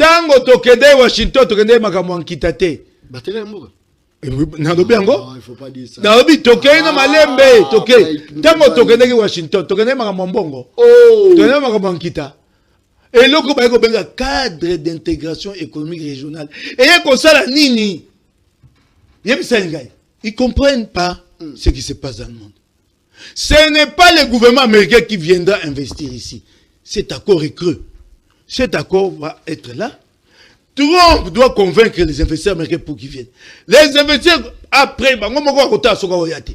Tango tokende Washington, tokende makambo nkita te. Batele mboka. Nalobi yango? Non, il faut pas dire ça. Nalobi tokende na malembe, tokende. Tango tokende Washington, tokende makambo mbongo. Oh. Tokende makambo nkita. Et là, il y a un cadre d'intégration économique régionale. Et il y a ça, nini. Ils ne comprennent pas ce qui se passe dans le monde. Ce n'est pas le gouvernement américain qui viendra investir ici. Cet accord est creux. Cet accord va être là. Trump doit convaincre les investisseurs américains pour qu'ils viennent. Les investisseurs, après, ils vont rater à Sokawoyate.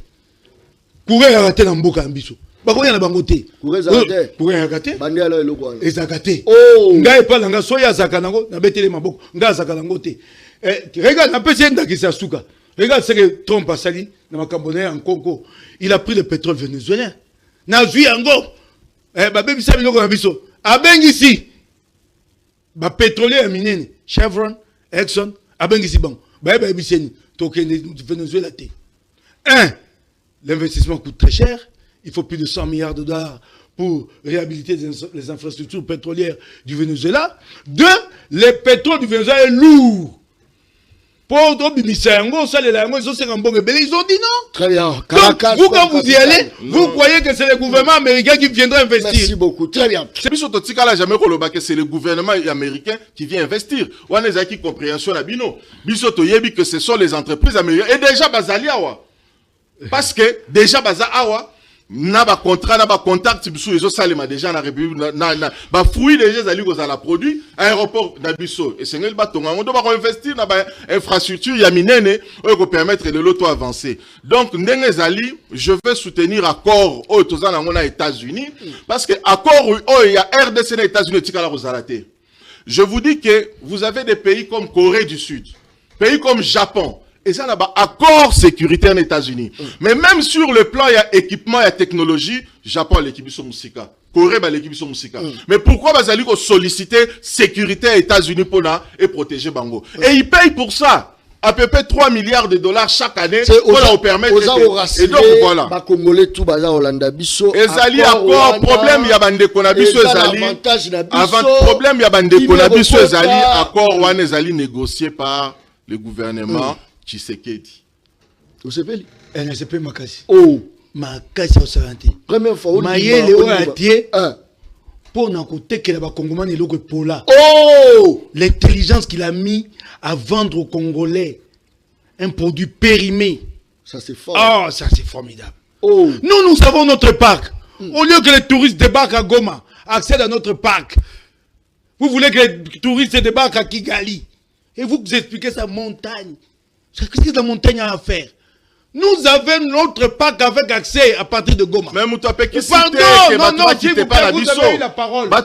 Pour rater dans Mboka Ambiso. Bakoya na bangote. Pourquoi yakate? Bandi ala eloko wana. Ezakate. Oh. Ngai pa langa soya zakanango na betele maboko. Nga zakanango te. Regarde na pesi ndakisa suka. Regarde ce que Trump a sali na makambone en Congo. Il a pris le pétrole vénézuélien. Na zui yango. Ba bebisa biloko na biso. Abengisi. Ba pétrolier minene. Chevron, Exxon, abengisi bango. Ba ebiseni tokende Venezuela te. 1. L'investissement coûte très cher. Il faut plus de 100 milliards de dollars pour réhabiliter les infrastructures pétrolières du Venezuela. 2. Le pétrole du Venezuela est lourd. Pour ils ont dit non. Très bien. Donc, vous, quand vous y allez, vous croyez que c'est le gouvernement américain qui viendra investir. Merci beaucoup. Très bien. C'est le gouvernement américain qui vient investir. On a une compréhension à Bino. Que ce sont les entreprises américaines. Et déjà, Bazaliawa. Parce que déjà, Bazaliawa. Na ba contrat na ba contact biso ezo salema déjà na république na ba fruit déjà zali ko za produit aéroport na biso et sengel ba tonga on doit investir na ba infrastructure ya minene ko permettre le loto avancer. Donc ndenge zali je veux soutenir accord au tozana ngona États-Unis parce que accord il y a RDC na États-Unis tikala ko zalaté. Je vous dis que vous avez des pays comme Corée du Sud, pays comme Japon. Et ça, là-bas, accord sécuritaire aux États-Unis. Mais même sur le plan, il y a équipement, il y a technologie. Japon, l'équipe de Moussika. Corée, l'équipe de Moussika. Mais pourquoi vous allez solliciter sécurité aux États-Unis pour et protéger Bango? Et ils payent pour ça. À peu près 3 milliards de dollars chaque année pour leur permettre. Et donc, voilà. Les Congolais, tout bazar Hollanda biso. Ezali accord, problème, il y a bande konabiso ezali. Avant problème, il y a bande konabiso ezali. Accord, ouane ezali négocié par le gouvernement. Tshisekedi. Vous savez? Elle ne sait pas Makasi. Oh, Makasi au Saranti. Première fois. Mayele au Atié. Pour n'en côté que la Congomane est le Pola. Oh, l'intelligence qu'il a mis à vendre aux Congolais un produit périmé. Ça c'est fort. Oh, ça c'est formidable. Oh, nous avons notre parc. Au lieu que les touristes débarquent à Goma, accèdent à notre parc. Vous voulez que les touristes débarquent à Kigali. Et vous expliquez sa montagne. Qu'est-ce que la montagne a à faire? Nous avons notre parc avec accès à partir de Goma. Mais pardon, non, s'il vous plaît, vous avez eu la parole. Non,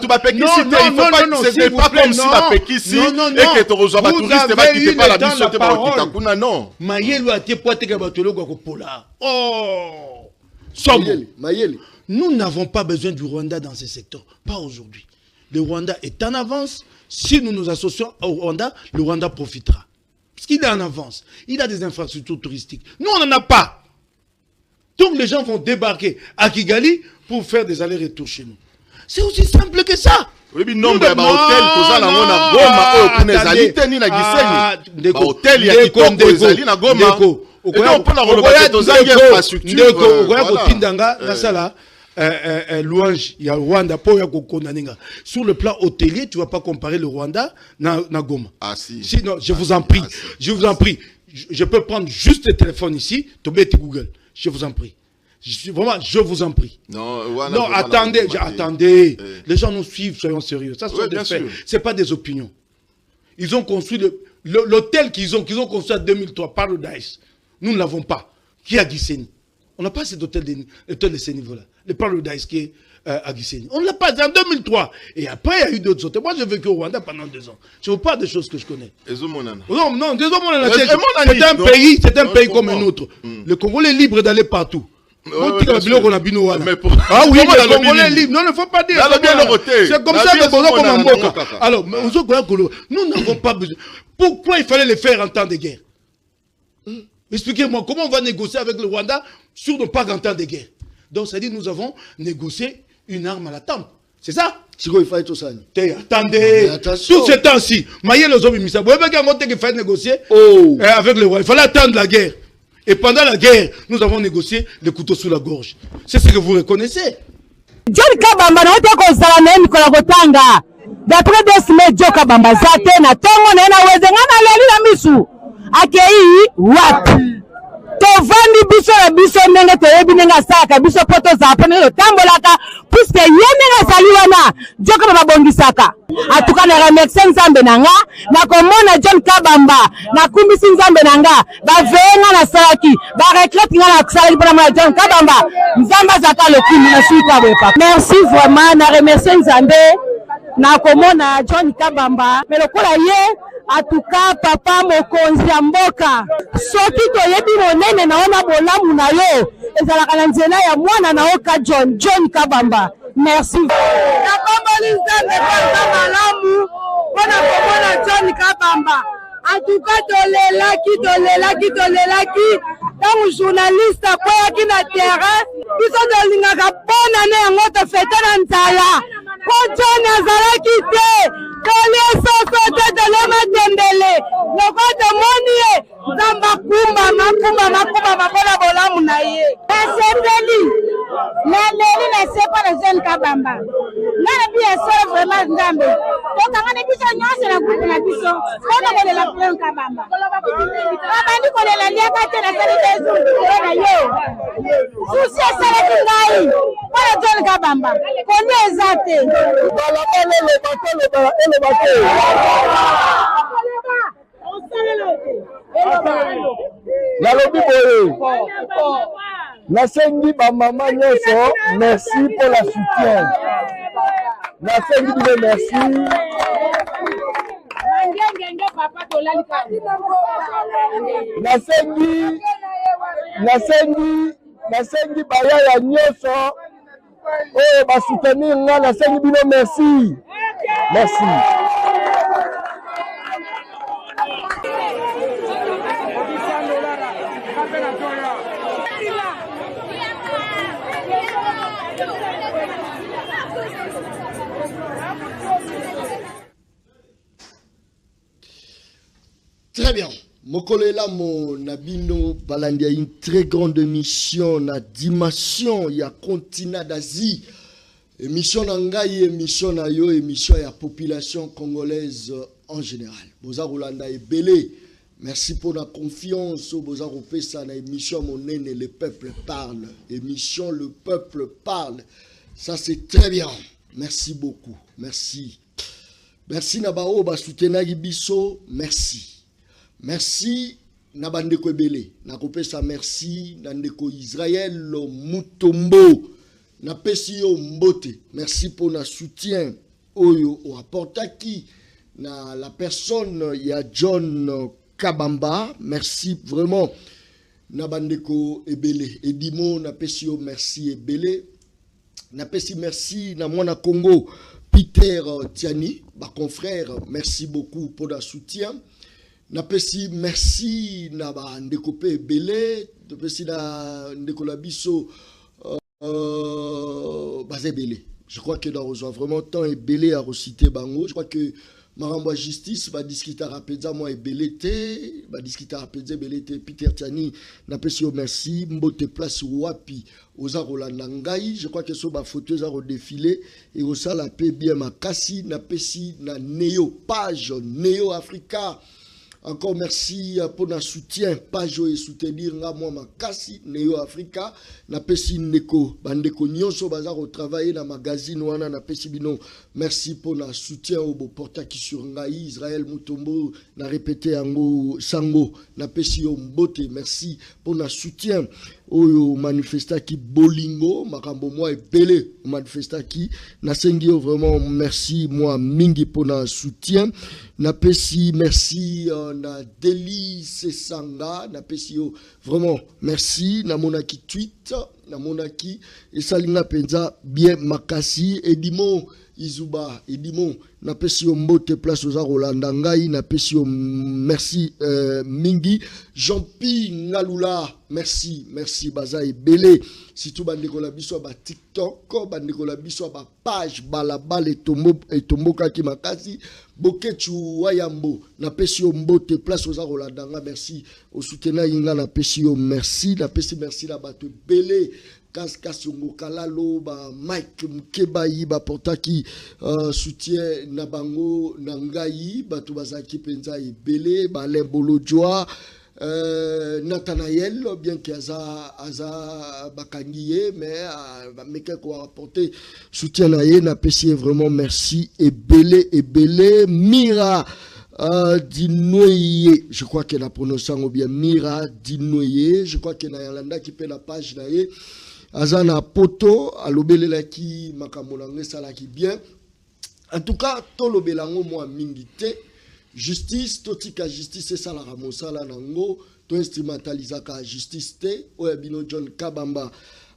c'est pas comme si la Pékissi et que tu reçois les touristes qui ne pas la biso te ba non. Mayelu a été poité que batolo ko pola. Oh. Mayele. Nous n'avons pas besoin du Rwanda dans ce secteur, pas aujourd'hui. Le Rwanda est en avance. Si nous nous associons au Rwanda, le Rwanda profitera. Parce qu'il est en avance. Il a des infrastructures touristiques. Nous, on n'en a pas. Donc, les gens vont débarquer à Kigali pour faire des allers-retours chez nous. C'est aussi simple que ça. Oui, mais non, mais hôtel, tout ça, on a Goma, on a Zali, na Gisenyi. Hôtel, il y a Kitoko, Zali, na Goma. Et donc, on peut la reloquer dans une infrastructure. Louange, il y a Rwanda, sur le plan hôtelier, tu ne vas pas comparer le Rwanda na Goma. Ah si. Sinon, je vous en prie, je vous en prie. Je peux prendre juste le téléphone ici, tomber Google. Je vous en prie. Vraiment, je vous en prie. Non, attendez. Les gens nous suivent, soyons sérieux. Ça, sont des faits. Ce n'est pas des opinions. Ils ont construit l'hôtel qu'ils ont construit en 2003, Paradise. Nous ne l'avons pas. Qui est à Gisenyi? On n'a pas cet hôtel de ce niveau-là. Le Paradise qui est à Gisenyi. On ne l'a pas, c'est en 2003. Et après, il y a eu d'autres hôtels. Moi, j'ai vécu au Rwanda pendant 2 ans. Je ne veux pas des choses que je connais. Non, c'est un pays comme un autre. Le Congo est libre d'aller partout. Ah oui, le Congolais est libre. Non, il ne faut pas dire. C'est comme ça que Bozo comme Mboka. Alors, nous n'avons pas besoin. Pourquoi il fallait le faire en temps de guerre? Expliquez-moi, comment on va négocier avec le Rwanda sur nos parcs en temps de guerre? Donc, ça dit, nous avons négocié une arme à la tempe. C'est ça? Attendez, tout ce temps-ci, il fallait négocier avec le roi. Il fallait attendre la guerre. Et pendant la guerre, nous avons négocié le couteau sous la gorge. C'est ce que vous reconnaissez. John Kabamba, d'après des semaines, John Kabamba, Zate, na Tongo, na Wezengana, Leli, Misu, Akei, what? Tovandi biso na biso ndenge toyebi ndenge asaka biso poto za pone lo tambolaka puisque yene ngasali wana Joka babongisaka atuka na remercier Nzambe nanga na komona John Kabamba na kumbisi Nzambe nanga ba venga na salaki ba retraite nga na salaki pour John Kabamba Nzamba zaka lokumu na suika bepa. Merci vraiment na remercier Nzambe na komona John Kabamba mais lokola ye atuka papa mokonzi ya mboka soki toyebi monene naona bolamu na yo ezalaka na nzela ya mwana na oka John Kabamba. Merci nakomboli Nzambe kwanza malamu mpona komona John Kabamba atuka tolelaki ntango journaliste akweyaki na terrain biso tolingaka bonane yango tofete na nzala po John azalaki te koliesoso te tolema tembele loko tomoni ye Nzamba kumba mpona bolamu na ye nasepeli naleli nasepa na John Kabamba ngana biya solo vraiment Nzambe tokangana biso nyonso na groupe na biso mpona kolela John Kabamba babandi kolela liaka te na sali tezu na yo susi esalaki ngai mpona John Kabamba koni eza te nalobi boye nasengi bamama nyonso merci pour la soutien nasengi bino merci nasengi bayaya nyonso oyo basoutenir nga nasengi bino merci. Très bien. Mokolela mo nabino balandia une très grande mission na dimension ya continent d'Asie. Émission nangai, émission na yo, émission ya population congolaise en général. Boza Rolanda et Belé. Merci pour la confiance. Boza Ropesa na émission monene le peuple parle. Émission le peuple parle. Ça c'est très bien. Merci beaucoup. Merci. Merci Nabao ba soutenagi biso. Merci. Merci Nabandeko Belé. Nakopesa merci Nandeko Israël Mutombo. Na pesi yo mbote. Merci pour le soutien oyo o apportaki na la personne ya John Kabamba. Merci vraiment Nabandeko Ebele. Edimo na pesi yo merci Ebele. Na pesi merci na mwana Congo Peter Tiani, ba confrère. Merci beaucoup pour le soutien. Na pesi merci na ba ndeko pe Ebele. Na pesi na ndeko la biso Bazebele. Je crois que dans rejoint vraiment temps et belé à reciter bango. Je crois que Marambo Justice va discuter rapidement moi et belé va discuter rapidement belé Peter Tiani n'a pas si merci mbote place wapi aux Rolanda Ngai. Je crois que ce ba photo za redéfilé et au ça la paix bien makasi n'a pas si na Neo page Neo Africa. Encore merci pour notre soutien. Page et soutenir moi makasi Neo Africa. Na pesi neko bandeko nyonso baza au travailler na magazine wana na pesi bino. Merci pour notre soutien au beau portaki sur ngai Israël Mutombo na répété ango sango na pesi yo mbote. Merci pour notre soutien au manifestaki bolingo makambo moi ebele manifestaki na sengi vraiment merci moi mingi pour notre soutien. Na pesi merci na Délice Sanga na pesi yo vraiment merci na monaki tweet na monaki et salinga penza bien makasi edimo Izuba Edimon na pesi yo mbote place aux Rolanda Ngai na pesi yo merci mingi Jean-Pi Ngalula merci baza ebele surtout bandeko la biso ba TikTok bandeko la biso ba page balabala etomboka ki makasi Bokechu Wayambo na pesi yo mbote place aux Rolanda Ngai merci au soutena yinga na pesi yo merci la bato ebele Kasongo Kalalo ba Mike Mkebayi ba portaki soutien na bango na ngai bato bazaki penza ebele ba Lembolo Joa Nathanaël bien que aza bakangiye mais meke ko apporter soutien na ye na pesi vraiment merci ebele Mira Dinoye, je crois qu'elle a prononcé bien Mira Dinoye, je crois qu'elle a Yolanda qui fait la page là. Azana poto alobelela ki makamolangé sala ki bien. En tout cas, to lobelango mo mingite justice totika justice ça la ramosala nango to instrumentaliser ka justice te oyabino John Kabamba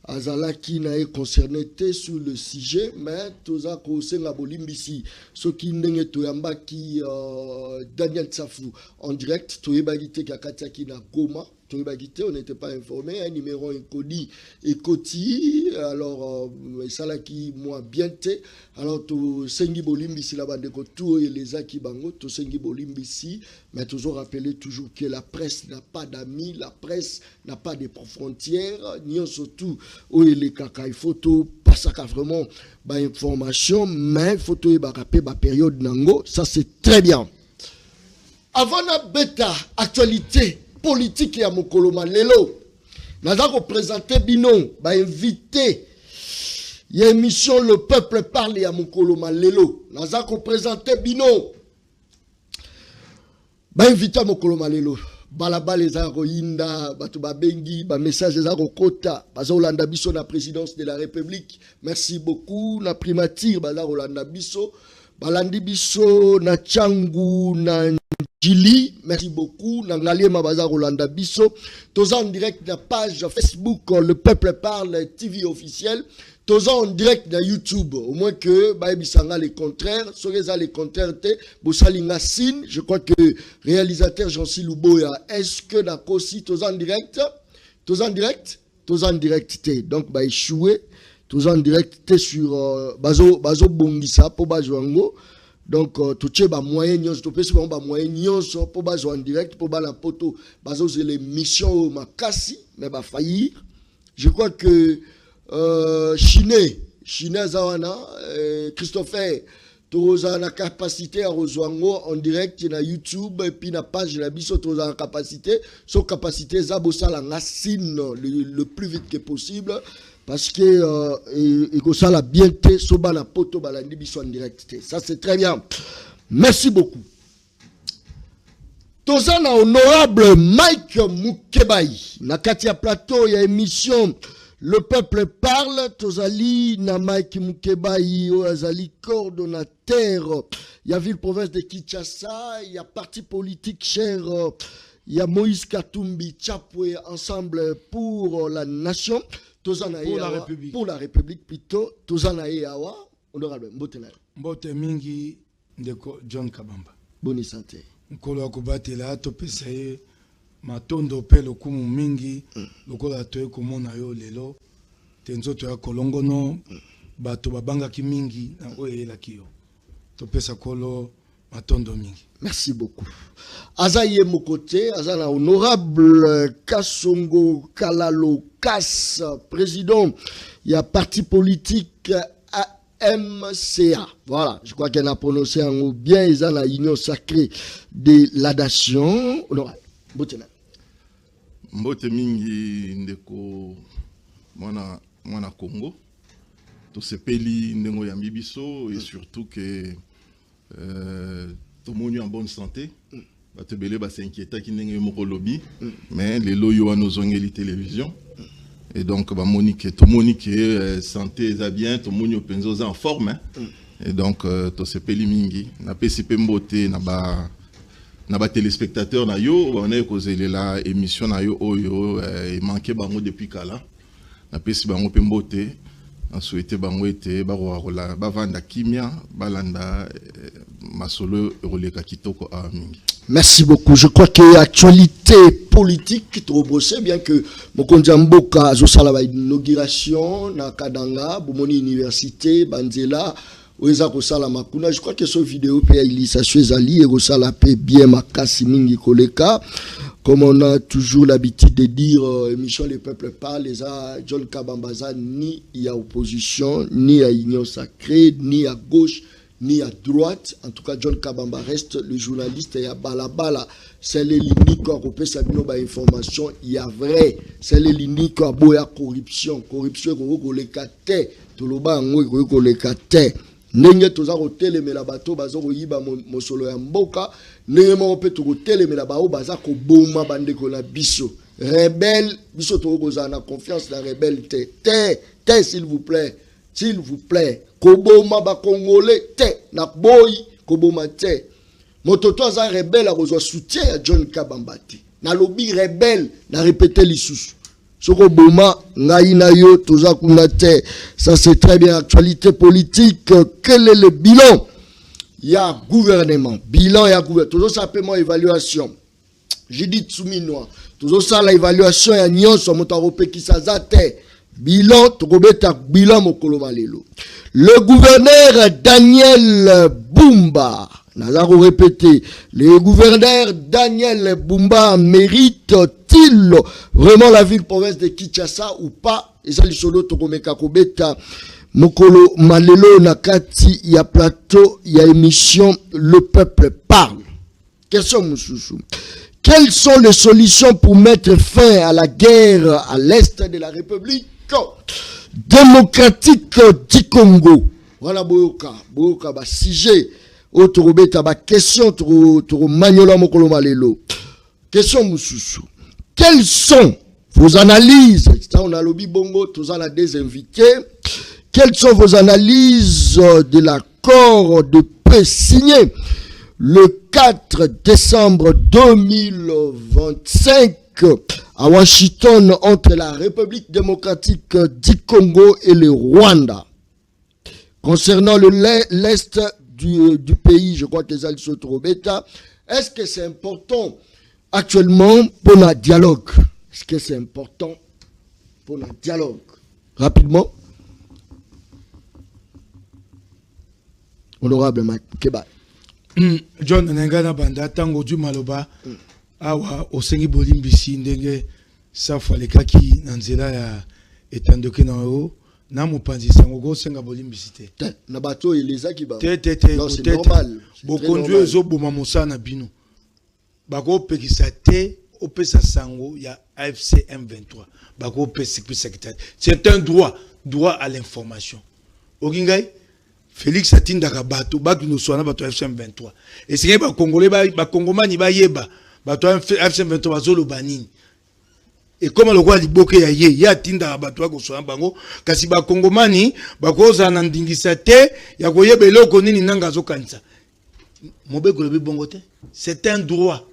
azalaki na e concerné te sur le sujet mais toza ko senga bolimbisi soki ndenge to yambaki Daniel Tsafou en direct to yebagite kakatiaki na Goma. On n'était pas informé, un numéro inconnu et Koti, alors ça là qui moi bien té, alors tout Sengi Bolimbisi la bande tout et les Aki Bango, tout Sengi Bolimbisi, mais toujours rappeler toujours que la presse n'a pas d'amis, la presse n'a pas de frontières, ni surtout où il est caca, il faut tout passer vraiment bah information, mais photo et bah rappeler bah période nango, ça c'est très bien. Avant la bêta actualité politique ya Mokoloma lelo naza ko présenter binon ba invité ya émission Le Peuple Parle ya Mokoloma lelo naza ko présenter binon ba invité Mokoloma lelo balabala za roinda batu ba bengi ba message za kota baza Olanda biso na présidence de la République merci beaucoup na primature baza Olanda biso balandi biso na Changu na Jili, merci beaucoup. Nangalie Mabaza Rolanda Bisso. Tous en direct de la page Facebook Le Peuple Parle TV officiel. Tous en direct de YouTube. Au moins que Baïbisanga les contraires. Soreza les contraires. Boussalinga Sin. Je crois que réalisateur Jean-Cy Louboya. Est-ce que d'accord si tous en direct? Tous en direct? Tous en direct. Donc, bah, échoué. Tous en direct sur Bazo Bongisa pour Bajoango. Donc, tout ce qui est moyen, tout moyen, pour baser en direct, pour la poto, baser les missions makasi, mais va faillir. Je crois que Chine Zawana, Christopher, tu as la capacité à rejoindre en direct na YouTube et puis na page la biso tu as la capacité, son capacité zabosa la racine le plus vite que possible. Parce que il ça la bienté soba la poto balandi biso en direct. Ça c'est très bien. Merci beaucoup. Tozana honorable Mike Mukebayi na Katia Plateau il y a émission Le Peuple Parle. Tozali na Mike Mukebayi azali coordonnateur. Il y a ville province de Kinshasa, il y a parti politique cher. Il y a Moïse Katumbi Chapwe ensemble pour la nation. Pour la République plutôt. Tozanae Awa, honorable Mbotena. Mbote mingi ndeko John Kabamba. Bonne santé. Nkolo akubatela topesa ye matondo pe lokumu mingi lokola toye komona yo lelo tenzoto ya kolongono bato babangaki mingi na oyelaki yo. Topesa kolo matondo mingi. Merci beaucoup. Azaye Mokote, Azana honorable Kasongo Kalalo Kas, président, il y a parti politique AMCA. Voilà, je crois qu'elle a prononcé un mot bien, ils ont la union sacrée de la nation. Honorable, Botena. Mbote mingi ndeko mwana Congo. To sepeli ndengo ya mibiso et surtout que tout le monde est en bonne santé. Bato belé ba s'inquiéta ki ndenge moko lobby mais les loyo à nos ongeli télévision et donc ba monique tout monique santé ça bien tout monde penzo en forme et donc to sepeli mingi na PCP mbote na ba téléspectateurs na yo on a causé la émission na yo oyo et manqué bango depuis kala na PCP bango mbote en souhaité bangwete barola bavanda kimia balanda masolo roleka kitoko a mingi. Merci beaucoup. Je crois que l'actualité politique, trop bossé, bien que Mokonja Mboka, Zosala, inauguration, na Kadanga, Boumoni Université, Banzela, Oeza Kosala Makuna. Je crois que ce vidéo peut aller, ça suit Ali, et Kosala peut bien Makasi Mingi Koleka. Comme on a toujours l'habitude de dire, émission Les Peuples Parlent, les John Kabambaza, ni il y a opposition, ni à Union Sacrée, ni à gauche, ni à droite. En tout cas, John Kabamba reste le journaliste. Il y a balabala. C'est les lignes qui ont fait sa information. Il y a vrai. C'est les lignes qui ont fait corruption. Corruption, il y a des tout le monde, il y a des nenge toza hôtel mais la bateau bazo yiba mosolo ya mboka nenge mo pe to hôtel mais la bao baza ko boma bande ko la biso rebelle biso to koza na confiance na rebelle te s'il vous plaît ko boma ba congolais te na boy ko boma te mototo za rebelle a reçoit soutien à John Kabambati na lobby rebelle na répéter lisusu. Soko boma ngai na yo toza kuna te. Ça c'est très bien. Actualité politique. Quel est le bilan? Il y a gouvernement. Bilan, il y a gouvernement. Toujours ça paiement évaluation. J'ai dit Tsuminoa. Toujours ça l'évaluation. Il y a Nyon sur mon tarope qui s'azate. Bilan, tokobeta bilan mokolo malelo. Le gouverneur Daniel Bumba. Nazaro répété, le gouverneur Daniel Bumba mérite-t-il vraiment la ville-province de Kinshasa ou pas? Et ça, l'isolo tokomeka kobeta mokolo malelo nakati ya plateau, ya émission Le Peuple Parle. Question Moussoussou. Quelles sont les solutions pour mettre fin à la guerre à l'est de la République démocratique du Congo? Voilà boyoka ba sujet. Autorobeta ba question toro magnola mokolo malelo. Question Moussoussou. Quelles sont vos analyses? On a lobby bongo, tous en a des invités. Quelles sont vos analyses de l'accord de paix signé le 4 décembre 2025 à Washington entre la République démocratique du Congo et le Rwanda? Concernant l'Est du pays, je crois que les sont trop bêta. Est-ce que c'est important actuellement pour le dialogue? Est-ce que c'est important pour le dialogue? Rapidement. Honorable Makeba. John Nengana Banda, Tango du Maloba, Awa, Osengi Bolimbisi, Ndenge, Safaleka ki Nanzela ya etandoke na o. Na mopanzi sango senga bolimbisite na bato eleza ki ba non c'est normal bokondu ezo boma mosana bino bako pekisa te opesa sango ya AFC M23 bako pesa secrétaire c'est un droit à l'information okingai Félix atindaka bato no swana bato AFC M23 et c'est ba congolais ba congomani ba yeba bato AFC M23 bazolo banini. Et comme le roi Liboke ya tinda bato ko so bango kasi ba kongomani ba ko za na ndingisa te ya ko yeba eloko nini nanga zo kanisa mobeko lobi bongo te c'est un droit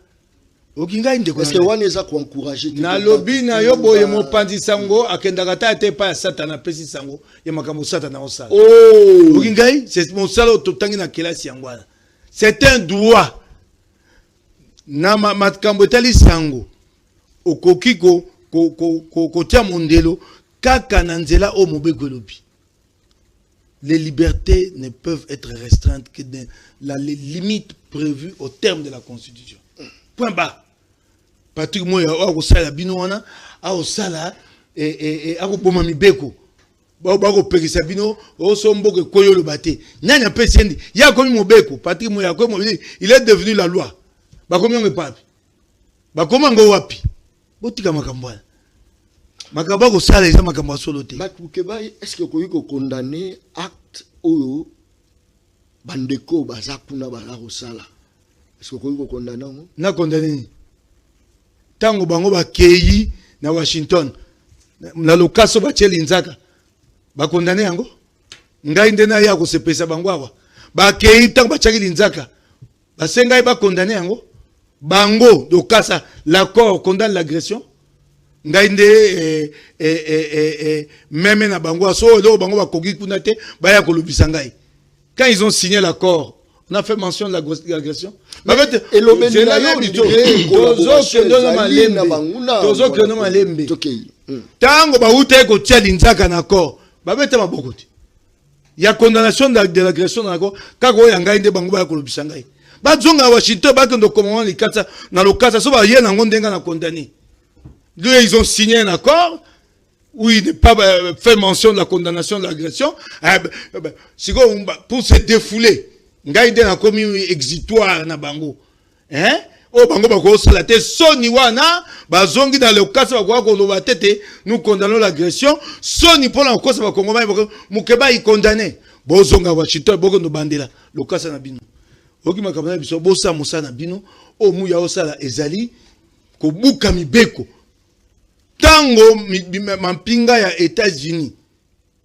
okinga inde ko est-ce que wana eza ko encourager na lobi na yo boye mo pandi sango akenda ta te pa satana pesi sango ya makambo satana osala okinga c'est mon salo totangi na kelasi yangwana c'est un droit na makambo tali sango okokiko kotia mondelo kaka na nzela o mobeko lobi. Les libertés ne peuvent être restreintes que dans les limites prévues au terme de la Constitution. Point bas. Patrick Moya o sala bino wana a sala et a boma mibeko ba ko pekisa bino o sombo ke koyo lo baté nyanya pesendi ya komi mobeko Patrick Moya ko il est devenu la loi ba komi ngo papi ba koma ngo wapi botika makambo makaba ko sala eza makambo solo te bakukeba est-ce que ko condamner acte oyo bandeko bazakuna bala ko sala est-ce que ko condamner ngo na condamner tango bango bakei na Washington na lokaso ba chelinzaka ba condamner yango ngai ndena ya ko sepesa bango awa bakei tango ba chelinzaka basengai ba condamner yango bango lokasa l'accord condamne l'agression ngainde même na bango so lo bango ba kogi kuna te ba ya kolobisa ngai. Quand ils ont signé l'accord, on a fait mention de l'agression. Et le malembe. Tango ba uta ko tia linzaka na accord. Ba bete maboko te. Il y a condamnation de l'agression dans l'accord. Kako ya ngainde bango ba kolobisa ngai. Ba zonga Washington ba kendo commandant les kata na lokasa so ba yena ngondenga na condamné. Ils ont signé un accord où il n'est pas fait mention de la condamnation de l'agression. Pour se défouler, ngaïde na commis exitoire na bango. Hein? Oh bango bako sala te soni wana bazongi dans le cas ba kwa ko ba tete nous condamnons l'agression soni pour la cause ba kongo ba mukeba i condamné bozonga Washington boko no bandela le cas na bino. Oki makabana biso bosa musa na bino o mu ya osala ezali ko buka mibeko. Tango mampinga ya États-Unis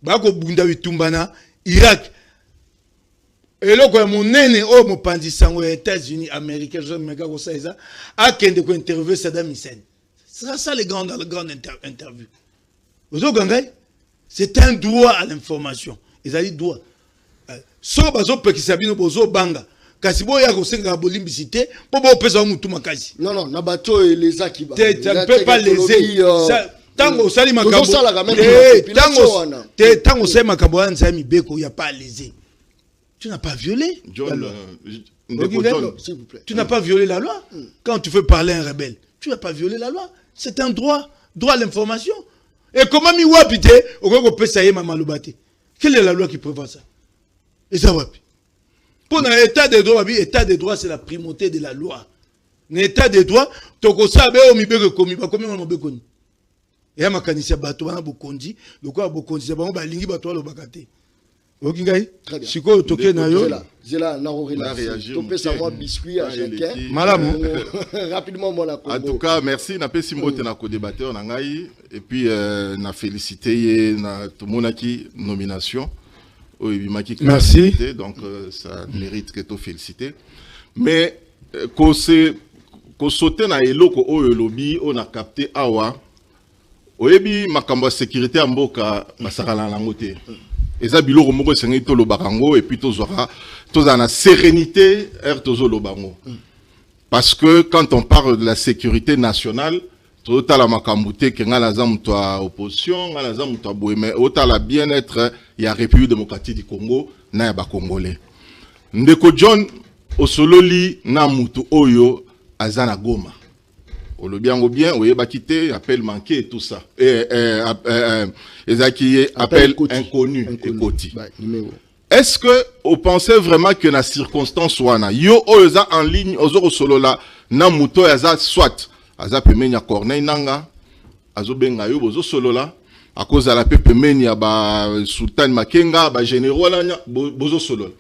bako bunda bitumbana Irak eloko ya monene o mopandi sango ya États-Unis américains je mega ko ça a kende ko interviewer Saddam Hussein. C'est ça les grandes interviews. Ozo gangai c'est un droit à l'information. Ils ont dit droit. So bazo pekisa bino bozo banga. Kasi boya ko senga bolimbicité po bo pesa mutu makasi. Non na bateau et les akiba. Tu ne peux pas léser. Tango sali makambo. Tango sali makambo anza mi beko ya pas léser. Tu n'as pas violé la loi. S'il vous plaît. Tu n'as pas violé la loi. Quand tu veux parler à un rebelle, tu n'as pas violé la loi. C'est un droit à l'information. Et comment mi wapite okoko pesa ye mamalobate. Quelle est la loi qui prévoit ça? Et ça wapi. Pour un état de droit, état de droit, c'est la primauté de la loi. Un état de droit, toko sabe o mibeko komi, ba komi mo bekoni. Et ma kanisa bato wana bokondi, lokwa bokondi, ba ba lingi bato lo bakate. Okingai? Siko toke na yo. Zela na réagir. Topé sa moi biscuit à chacun. Malamu. Rapidement mon la. En tout cas, merci na pesi mbote na ko débatteur na ngai et puis na féliciter na tomonaki nomination. Merci. Donc ça mérite que tu félicites. Mais quand sauter na eloko o lobby on a capté awa oyebi makambo sécurité en mboka basakala na ngote. Eza biloko moko sengi to lobakango et puis to za na sérénité tozo lobango. Parce que quand on parle de la sécurité nationale tout à la makambouté que nga la zamu to opposition nga la zamu to boye mais autant la bien-être il y a République démocratique du Congo na ya ba congolais ndeko John osololi na mutu oyo azana Goma olobiango bien oyeba kité appel manqué et tout ça ezaki appel inconnu ekoti est-ce que vous pensez vraiment que na circonstance wana yo oza en ligne ozoro solola na mutu yaza soit aza pemeni ya Corneille Nanga azobenga yo bozo solola à cause de la pemeni ya ba Sultan Makenga ba général bozo solola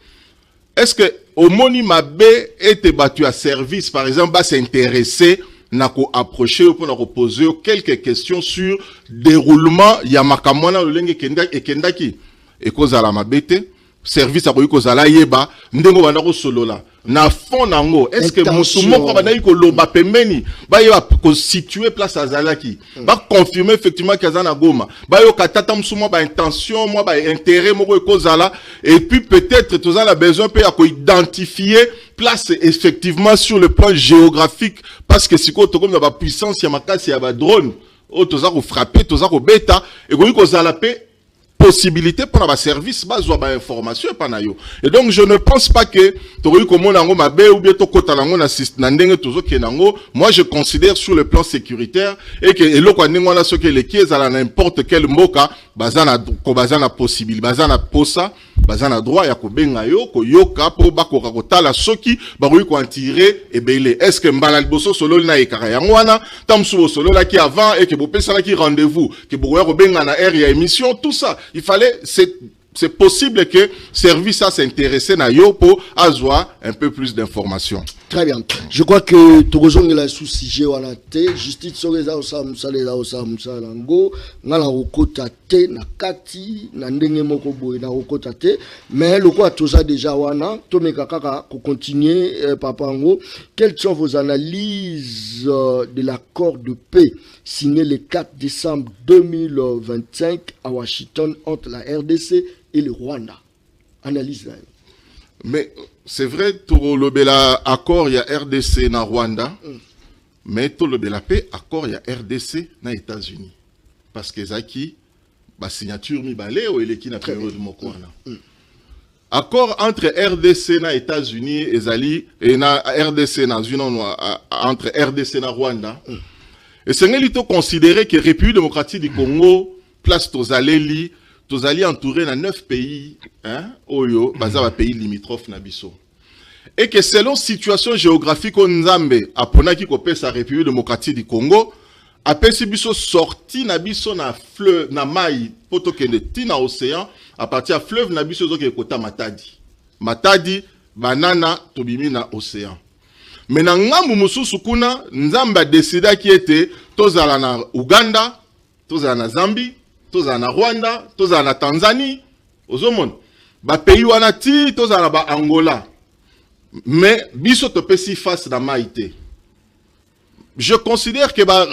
est-ce que au moni mabe était battu à service par exemple ba s'intéresser na ko approcher pour na poser quelques questions sur déroulement ya makamona lolenge kendaki et cause à la mabete service à cause à la yeba ndengo bana ko solola na fond nango est-ce que musumo ko bana ko loba pemeni ba yo ko situer place azalaki ba confirmer effectivement que azana Goma ba yo katata musumo ba intention moi ba intérêt moko cause à la et puis peut-être tous a besoin peut à identifier place effectivement sur le plan géographique parce que si ko to comme ba puissance ya makasi ya ba drone o to za ko frapper to za ko beta et ko za la paix possibilité pour avoir service base ou information panayo et donc je ne pense pas que tori comme nango mabe ou bien to kota nango na ndenge tozo kenango moi je considère sur le plan sécuritaire et que eloko ndenge wana ce que les kies à n'importe quel moka bazana ko bazana possible bazana posa bazana droit ya ko benga yo ko yoka po bakoka kotala soki bakoki ko en tirer et belé est-ce que mbala liboso solo na ekara yango wana tamsu solo la qui avant et que bo pesa la qui rendez-vous que bo ko benga na air ya émission tout ça il fallait c'est possible que service à s'intéresser à yo pour avoir un peu plus d'informations. Très bien. Je crois que Torozong est là sous sujet ou anate justice soreza osamsala lango ngala okota te na kati na ndenge moko boye na okota te mais le quoi toza déjà wana to meka kaka ko continuer papa ngo. Quelles sont vos analyses de l'accord de paix signé le 4 décembre 2025 à Washington entre la RDC et le Rwanda? Analyse là. Mais c'est vrai, tout le bel accord, il y a RDC na Rwanda, mais tout le bel paix, accord, il y a RDC na États-Unis. Parce que Zaki, la signature mi balé ou il est qui n'a pas eu de mon accord entre RDC na États-Unis et Zali, et na RDC na entre RDC na Rwanda. Et c'est un considéré que la République démocratique du Congo, place Tozaleli, Tozali entouré dans 9 pays, hein, Oyo, bazar pays limitrophes nabiso. Et que selon situation géographique au Nzambe, à Ponaki kopé sa République démocratique du Congo, a Pesibiso sorti nabiso na fleuve, na maï, poto kende ti na océan, à partir de fleuve nabiso zo ke kota Matadi. Matadi, banana, tobimi na océan. Mais na ngambu mususu kuna, Nzambe a décidé qui était, tozala na Uganda, tozala na Zambie, tozala na Rwanda, tozala na Tanzanie, ozomon. Ba pays wana ti, tozala ba Angola. Mais biso topesi face na maïté. Je considère que ba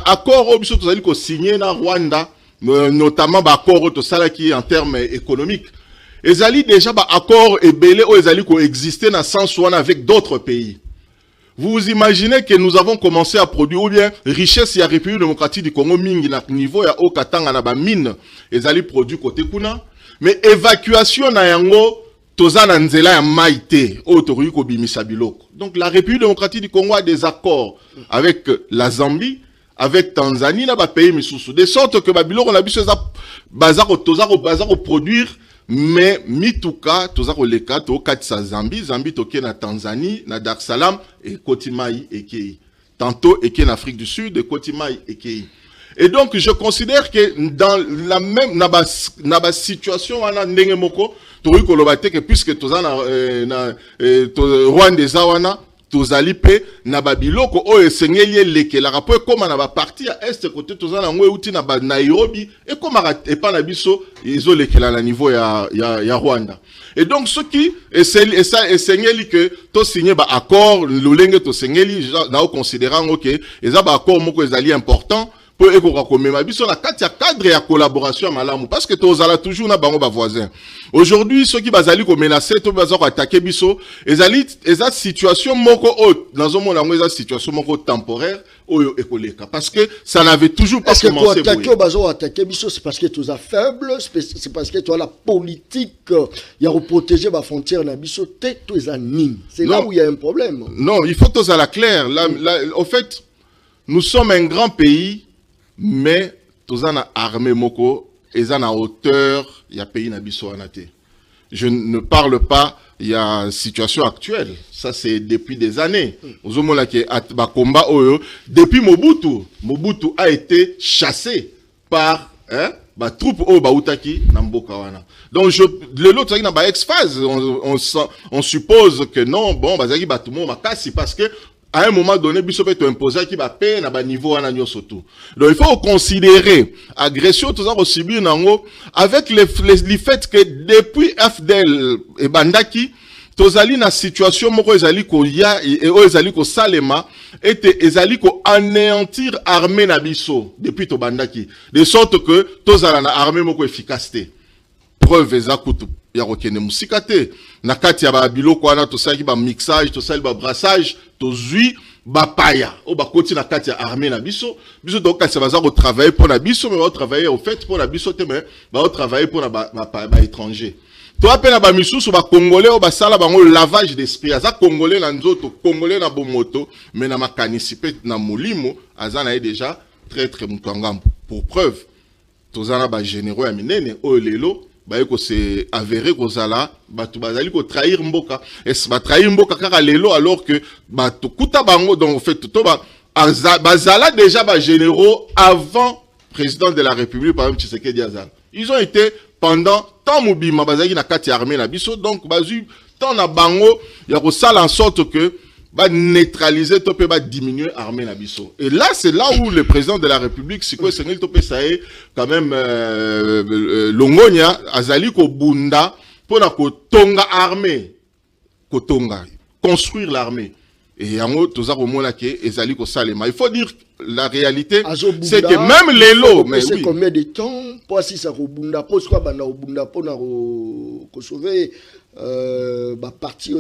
accord au biso tozali ko signé na Rwanda, notamment ba accord to sala qui en termes économiques. Ezali déjà ba accord ebele o ezali ko exister na sens wana avec d'autres pays. Vous imaginez que nous avons commencé à produire, ou bien, richesse ya République démocratique du Congo mingi na niveau ya okatanga na ba mine, ezali produit côté kuna, mais évacuation na yango, toza na nzela ya maïté, otori ko bimisa biloko. Donc la République démocratique du Congo a des accords avec la Zambie, avec Tanzanie, na ba pays misusu, de sorte que ba biloko na biso za bazako toza ko produire. Mais mituka tozako leka to katisa Zambie toke na Tanzanie na Dar es Salaam et Kotimai ekei tantôt eke na Afrique du Sud et Kotimai ekei. Et donc je considère que dans la même naba situation wana ndenge moko tori kolobate que puisque toza na Rwanda zawana tozali pe na babiloko o esengeli leke la rapport comme na ba partie à est côté tozana ngwe uti na ba Nairobi et comme et pas na biso izo leke la niveau ya Rwanda. Et donc ce qui esengeli que to signé ba accord lolenge to sengeli na considérant OK eza ba accord moko ezali important pour ekoka komema biso na kati ya cadre ya collaboration malamu parce que tozala toujours na bango ba voisins. Aujourd'hui ceux qui bazali ko menacer to bazako attaquer biso ezali eza situation moko dans mon langue eza situation moko temporaire oyo ekoleka parce que ça n'avait toujours pas commencé. Parce que bazako attaquer biso c'est parce que tu es faible, c'est parce que tu as la politique ya reprotéger ba frontière na biso te tu es nini. C'est là où il y a un problème. Non, il faut que ça la clair. Là, au fait nous sommes un grand pays. Mais tous en armée moko et en hauteur il y a pays na biso anate. Je ne parle pas il y a situation actuelle, ça c'est depuis des années. Ozomona ke ba combat oyo depuis Mobutu a été chassé par ba troupe o ba utaki na mboka wana. Donc le lot na ba ex-phase on suppose que non bon bazaki ba tout monde makasi parce que à un moment donné, biso peut imposer qui va payer na ba niveau ana nyoso tout. Donc il faut considérer agression tout ça au subir nango avec le fait que depuis FDL et bandaki tozali na situation moko ezali ko ya et ezali ko salema et ezali ko anéantir armée na biso depuis to bandaki de sorte que tozala na armée moko efficacité. Preuve ezakutu ya rokene musikate na kati ya ba biloko wana to saki ba mixage to sali ba brassage to zui ba paya o ba koti na kati ya armée na biso donc ça va ko travailler pour na biso mais va travailler au fait pour na biso te mais va travailler pour na ba étranger to apena ba misusu ba congolais o ba sala bango lavage d'esprit aza congolais na nzoto congolais na bomoto mais na makanisi pe na molimo azana déjà très mutangambo pour preuve tozana ba généraux ya minene o lelo ko se avéré ko zala batu bazali ko trahir mboka et ba trahir mboka kaka lelo alors que batu kuta bango donc en fait to bazala déjà ba généraux avant président de la République par exemple Tshisekedi Azal. Ils ont été pendant tant mobima bazaki na kati armée na biso donc bazu tant na bango ya ko sala en sorte que va neutraliser topé va diminuer l'armée nabiso. Et là c'est là où le président de la République c'est quoi c'est topé ça est quand même longonia azali ko bunda pour la kotonga armée kotonga construire l'armée et yango toza ko mona ke ezali ko salema. Il faut dire la réalité c'est que même les lots mais c'est oui. Combien de temps pour si ça ko bunda pour quoi banda bunda pour na ko sauver parti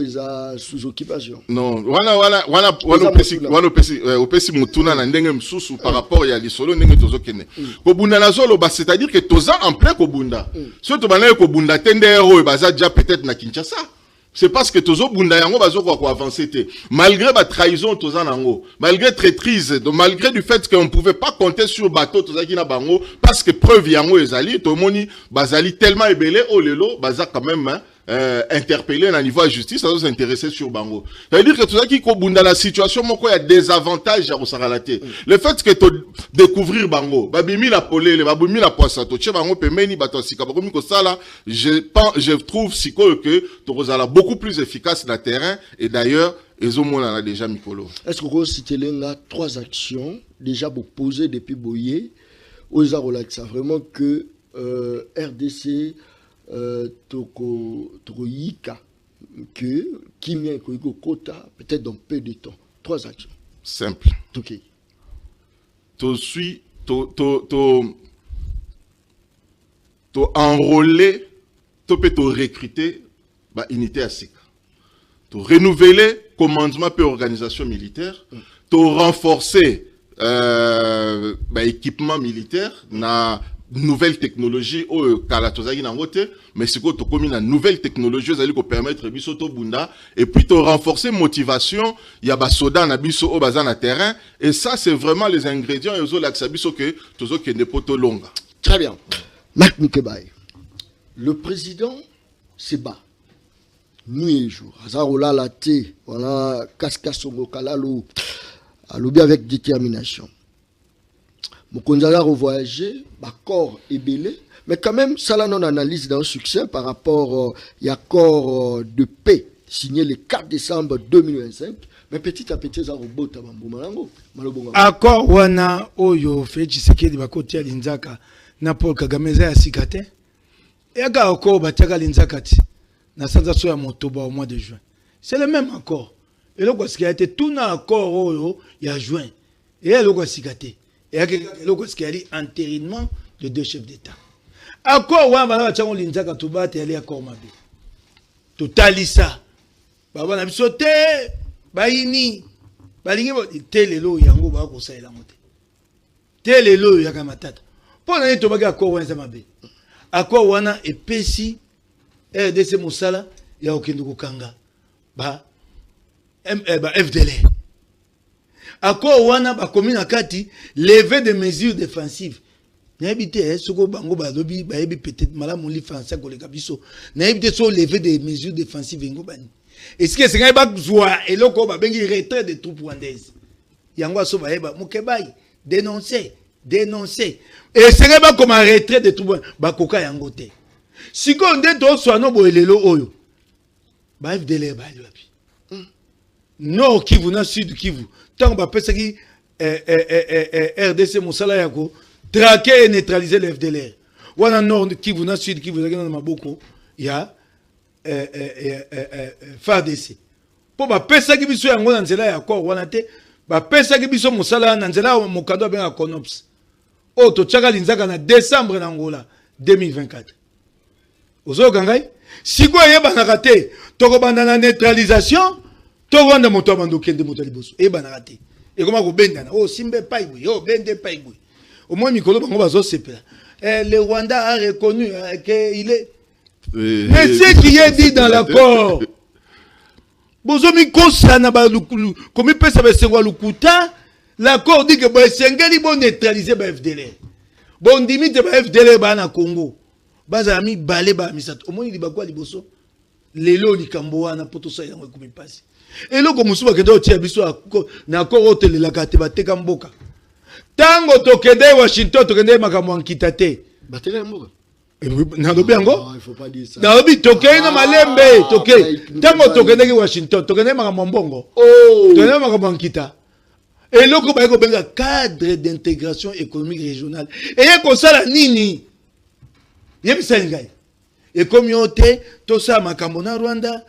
sous occupation. Non, voilà opesi mutuna na ndenge msusu par rapport ya lisolo ndenge tozokene. Kobunda na zolo c'est-à-dire que toza en plein kobunda. Surtout bana kobunda tende héros baza déjà peut-être na Kinshasa. C'est parce que tozo bunda yango bazo ko avancer té. Malgré ba trahison toza nango, malgré traîtrise, malgré du fait qu'on pouvait pas compter sur bateau toza ki na bango parce que preuve yango ezali to moni bazali tellement ébélé oh lelo baza quand même hein, interpellé à niveau de justice, ça doit s'intéresser sur Bango. C'est-à-dire que tout ça qui dans la situation, il y a des avantages à Rosaralaté. Le fait que tu découvrir Bango, babimi la polé, babimi la poissato, tu Bango pemeni batosika, bakomi ko sala, je trouve que tu es beaucoup plus efficace dans le terrain et d'ailleurs, ils ont a déjà Mikolo. Est-ce que vous citez là 3 actions déjà posées depuis Boye aux Arolaxa vraiment que RDC Tokoyika que Kimia Koiko Kota peut-être dans peu de temps. 3 actions. Simple. Ok. To enrôler, to peut te recruter, bah unité à SICA. To renouveler commandement et organisation militaire, to renforcer équipement militaire na nouvelle technologie au kalatozaki na ngote mais c'est quoi to comme une nouvelle technologie ça allait permettre biso to bunda et puis to renforcer motivation ya ba soda na biso au bazan na terrain et ça c'est vraiment les ingrédients et zo la biso que tozo ke ne poto longa. Très bien. Marc Mikebaye, le président se bat nuit et jour azarola la té voilà kaskasongo kalalo alobi avec détermination. Mokonzala revoyager, corps est belé, mais quand même, ça là non analyse d'un succès par rapport à l'accord de paix signé le 4 décembre 2025, mais petit à petit, ça robot accord wana oyo fechi sekedi bakoti ya linzaka na Paul Kagame za sikate et accord bataka linzaka ti na sanza so ya motoba au mois de juin. C'est le même accord. Et là ce qui a été tout na accord oyo ya juin. Et là le sikate. Et il y a un entérinement de 2 chefs d'État. Accord, on va faire l'inzaka tout bas, et aller à Kormabe. Totalisa. Baba na bisote, baini, balingi telelo yango ba ko saela mote. Telelo ya kamatata. Pour na to baga accord wana mabe. Accord wana epesi RDC Mosala ya okende kokanga. Ba FDL. Accord wana ba commune kati lever des mesures défensives. Na habité soko bango ba lobi ba yebi peut-être malamu li français ko le kabiso. Na habité so lever des mesures défensives ngo bani. Est-ce que c'est ngai ba zwa eloko ba bengi retrait des troupes rwandaises. Yango so ba yeba Mukebai dénoncer. Et c'est ngai ba comme un retrait des troupes ba koka yango te. Siko nde to so no bo elelo oyo. Ba FDL ba lobi. Nord Kivu na Sud Kivu. Tant que qui RDC Mosala Yako traquer et neutraliser le FDLR. Ou en Nord Kivu na Sud Kivu na Maboko, il y a FARDC. Pour ba pesa ki biso yango na nzela ya ko wana te, ba pesa ki biso Mosala na nzela mokando benga Konops. O to tchaka linzaka na décembre na Angola 2024. Ozo kangai siko yeba na kate to ko banda na neutralisation. Toganda moto abando kende moto liboso e banarate e koma ko bendana oh simbe paibwe oh bende paibwe au moins mikolo bango bazo sepela le Rwanda a reconnu que il est mais ce qui est dit dans l'accord bozo mikosa na ba lukulu comme pesa ba sengwa lukuta l'accord dit que ba sengeli bon neutraliser ba FDL bon dimite ba FDL ba na Congo baza mi balé ba misato au moins il ba kwa liboso lelo likambo wana poto sa yango komi pasi. Et là, comme souvent, na korote la kate bateka mboka. Tango tokende Washington tokende makambo ankita te. Bateka mboka. nalobi yango il faut pas dire ça. nalobi tokei na malembe tokei tango tokendeki Washington tokendeki makambo mbongo tokendeki makambo nkita eloko bayeko benga cadre d'intégration économique régionale eye kosala nini yebisani ngai ekomi yo te tosala makambo na Rwanda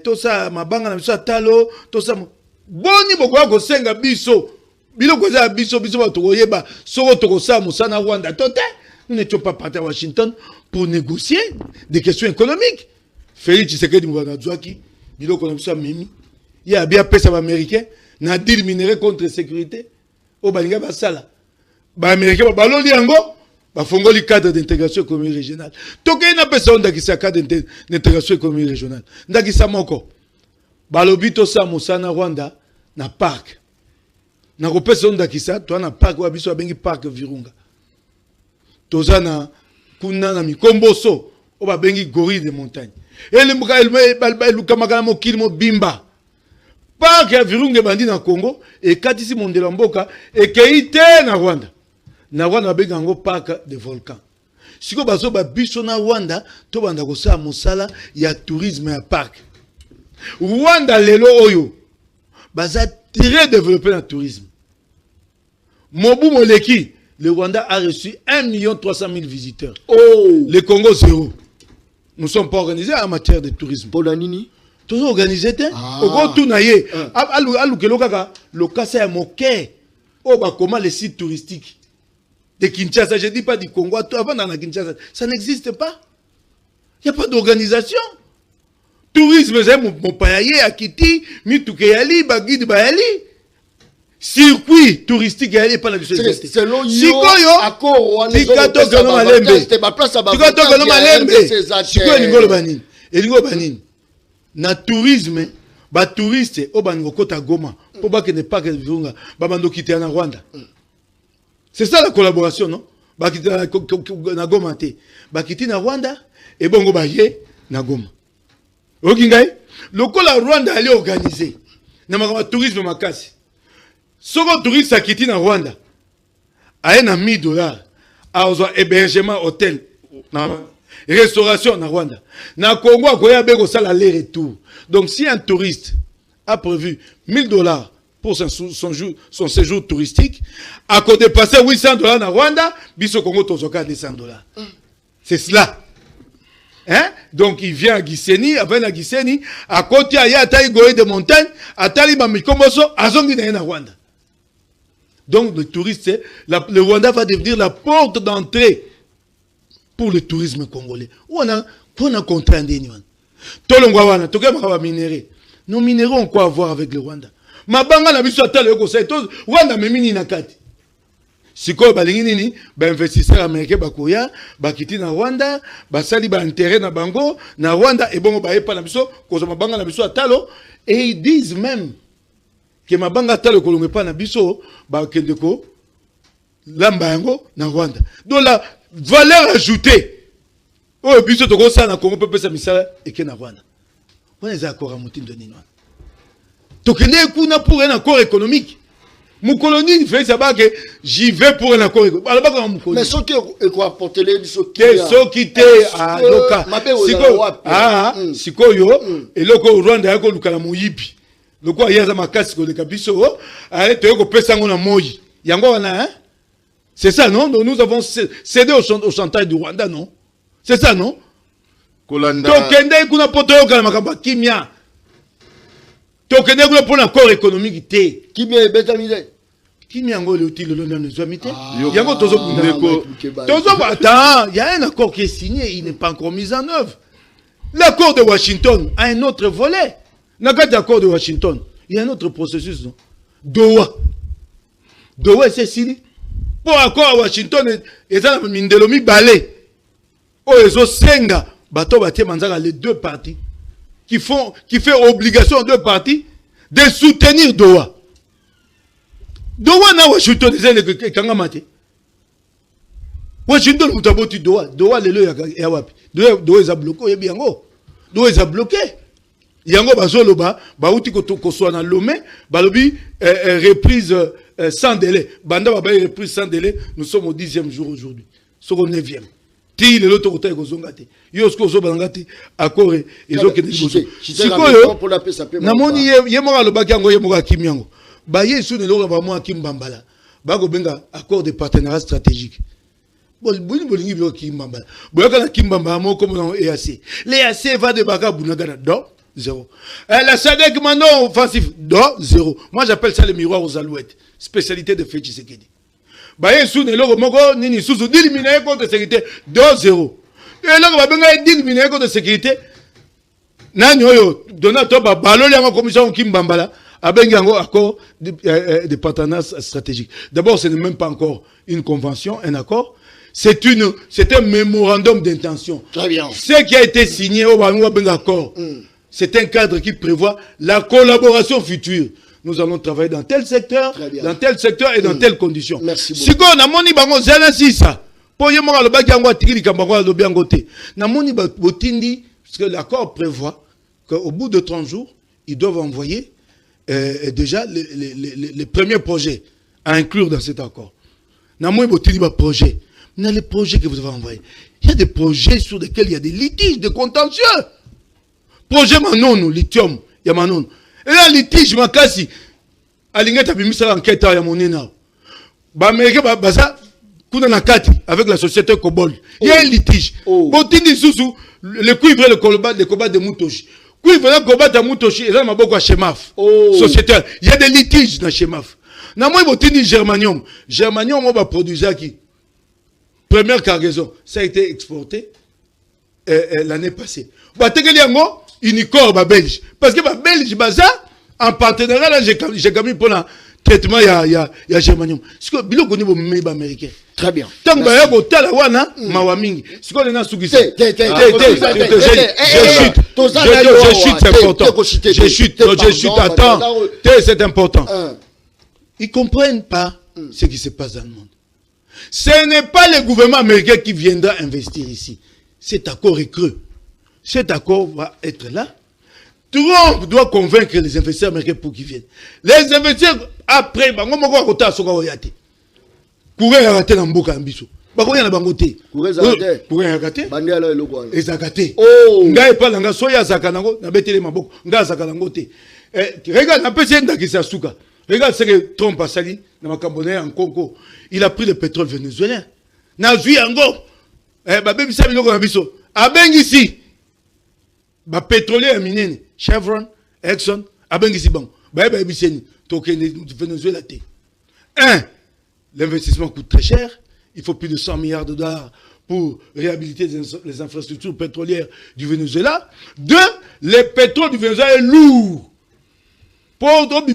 tosala mabanga na biso ya talo tosala boni bokoya kosenga biso biloko eza ya biso bato tokoyeba soko tokosala mosala na Rwanda to te. Nous n'étions pas partis à Washington pour négocier des questions économiques. Félix Tshisekedi Mouanadzouaki, Bilo Konamsa Mimi, il y a bien payé ça américain, n'a dit minerai contre sécurité. Au Balinga Basala. Ba américain, ba baloli ango, ba fongoli cadre d'intégration économique régionale. Toké n'a pas ça on sa cadre d'intégration économique régionale. Ndaki sa moko. Balobi to sa Mosana Rwanda na parc. Na kopesa on sa toi na parc wa biso bengi parc Virunga. Tozana kuna na mikomboso oba bengi gorille de montagne ele muka eluka makana mokili mo bimba park ya Virunga bandi na Congo e katisi mondela mboka e keite na Rwanda benga ngo parc de volcan siko bazo ba biso na Rwanda to banda ko sa mosala ya tourisme ya parc Rwanda lelo oyo baza très développé na tourisme mobu moleki. Le Rwanda a reçu 1 300 000 visiteurs. Le Congo, 0. Nous ne sommes pas organisés en matière de tourisme. Pour la Nini? Tous organisés. Au gros, tout naïe. Le cas, c'est un moquet. Comment les sites touristiques de Kinshasa, je ne dis pas du Congo, avant dans la Kinshasa, ça n'existe pas. Il n'y a pas d'organisation. Tourisme, c'est mon payaye, Akiti, Mitukeyali, Bagid Bayali. Circuit touristique il n'y a pas la question. C'est l'eau accord na tourisme ba touriste au bango kota Goma pour pas que ne pas que Virunga ba bando quitter na Rwanda. C'est ça la collaboration non? Ba quitter na Goma te. Ba quitter na Rwanda et bongo ba ye na Goma. Okingai le la Rwanda allait organiser na makama tourisme makasi. Soko touriste akiti na Rwanda a na $1000 a hébergement hôtel na restauration na Rwanda na Congo akoya beko sala aller retour. Donc si un touriste a prévu $1000 pour son séjour touristique à côté passer $800 na Rwanda biso Congo tozoka $200. C'est cela. Hein? Donc il vient à Gisenyi, avant à Gisenyi, à côté à Yataï Goé de montagne, à Taliban Mikomoso, à Zongi na Rwanda. Donc le touriste, le Rwanda va devenir la porte d'entrée pour le tourisme congolais. On a contraint des nuances. Tolongwawana, Tokema minéraux. Nos minéraux ont quoi à voir avec le Rwanda? Mabanga na biso atale yoko sa etos Rwanda memini na kati. Siko balingi nini ba investisseur américain bakoya bakiti na Rwanda basali ba intérêt na bango na Rwanda et bongo ba epa na biso kozo mabanga na biso atalo et ils disent même que mabanga atalo kolonge pa na biso ba kendeko lamba yango na Rwanda. Donc la valeur ajoutée oh biso toko sa na Congo peut sa misala et que na Rwanda. On est d'accord à moutin de nino. Tokende kuna pour un accord économique. Mon colonie, il fait ça que j'y vais pour un accord économique. Mais ce qui est quoi apporter les ce qui était à Loka. Siko yo et loko Rwanda yako lukala muyipi. Loko yaza makasi ko de kabiso arrête yoko pesa ngona moyi. Yango wana hein? C'est ça non? Donc nous avons cédé au chantage du Rwanda non? C'est ça non? Kolanda. Tokende kuna poto yo kala makamba kimia. Tokende kuna pour un accord économique té. Kimia betamide. Kimia ngole utile le nom zoamite. Yango tozo ndeko. Tozo attends, il y a un accord qui est signé, il n'est pas encore mis en œuvre. L'accord de Washington a un autre volet. L'accord de Washington, il y a un autre processus non? Doha. Doha c'est signé. Pour accord à Washington et ça mindelomi balé. Oh ezo senga bato baté manzaka les deux parties. Qui fait obligation aux deux parties de soutenir Doha. Doha na Washington disait que kangamate. Washington utaboti Doha. Doha lelo ya wapi. Doha est bloqué yebi yango. Doha est bloqué. Yango bazoloba ba uti ko so na Lomé, balobi reprise sans délai. Banda ba reprise sans délai, nous sommes au 10e jour aujourd'hui. Soko 9e. ti le loto kota ekozongate yo sko zo balangate accord ezokende liboso sikoyo namoni ye mo alobaki yango ye mo akimi yango ba yesu ne loka ba mo akimbambala ba ko benga accord de partenariat stratégique bolingi bio kimbambala boyoka na kimbambala mo comme dans EAC l'EAC va de baka bunagana do zéro la SADC mando offensif do zéro. Moi j'appelle ça le miroir aux alouettes, spécialité de Félix Tshisekedi. Baye sou ne loko moko nini susu d'éliminer contre sécurité 2-0. Et là ba benga d'éliminer contre sécurité. Nani oyo Donato ba baloli en commission Kimbambala a benga ngo accord de partenariat stratégique. D'abord ce n'est même pas encore une convention, un accord. C'est un mémorandum d'intention. Très bien. Ce qui a été signé au benga accord. C'est un cadre qui prévoit la collaboration future. Nous allons travailler dans tel secteur et dans telle condition. Merci beaucoup. Si on a moni bango zela sisa, pour y avoir le bagage en tiki kambango le bien côté. Na moni botindi parce que l'accord prévoit qu'au bout de 30 jours, ils doivent envoyer déjà les premiers projets à inclure dans cet accord. Na moni botindi ba projet. Mais les projets que vous avez envoyés, il y a des projets sur lesquels il y a des litiges, des contentieux. Projet Manon, lithium, il y a Manon. Et là, litige, makasi, alingé tabimisa l'enquête à Yamonina. Bah, mais ça, kuna nakati avec la société Cobol. Il y a un litige. Botini Sousou, le cuivre, le combat de Moutoshi. Cuivre, le combat de Moutoshi, et là, ma beaucoup à Chemaf. Société. Il y a des litiges dans Chemaf. Na moi, botini Germanium. Germanium, on va produire qui? Première cargaison, ça a été exporté l'année passée. Bah, t'es Unicor belge parce que belge baza en partenariat là j'ai gagné pour le traitement il y a germanium ce que bilo koni bo meba américain très bien tant ba ya botala wana mawamingi ce que na sukisa je chute attends c'est important ils comprennent pas ce qui se passe dans le monde. Ce n'est pas le gouvernement américain qui viendra investir ici. Cet accord est creux. Cet accord va être là. Trump doit convaincre les investisseurs américains pour qu'ils viennent. Les investisseurs, après, on va raconter à ce qu'on va y aller. Courir à rater dans le boca ambition. Courir à bangoté. Courir à rater. Et zakaté. Nga pas langa soya zakanango na betele maboko. Nga zakanangote. Regarde, un peu c'est ndakisa suka. Regarde ce que Trump a sali dans ma Camerounais en Congo. Il a pris le pétrole vénézuélien. Na zui ango. Babé bisa biloko na biso. Abengi ici. Ba pétrolier minene Chevron, Exxon, abengisi bango. Ba biseni token Venezuela té. 1. L'investissement coûte très cher, il faut plus de 100 milliards de dollars pour réhabiliter les infrastructures pétrolières du Venezuela. 2. Le pétrole du Venezuela est lourd. Pour ils ont dit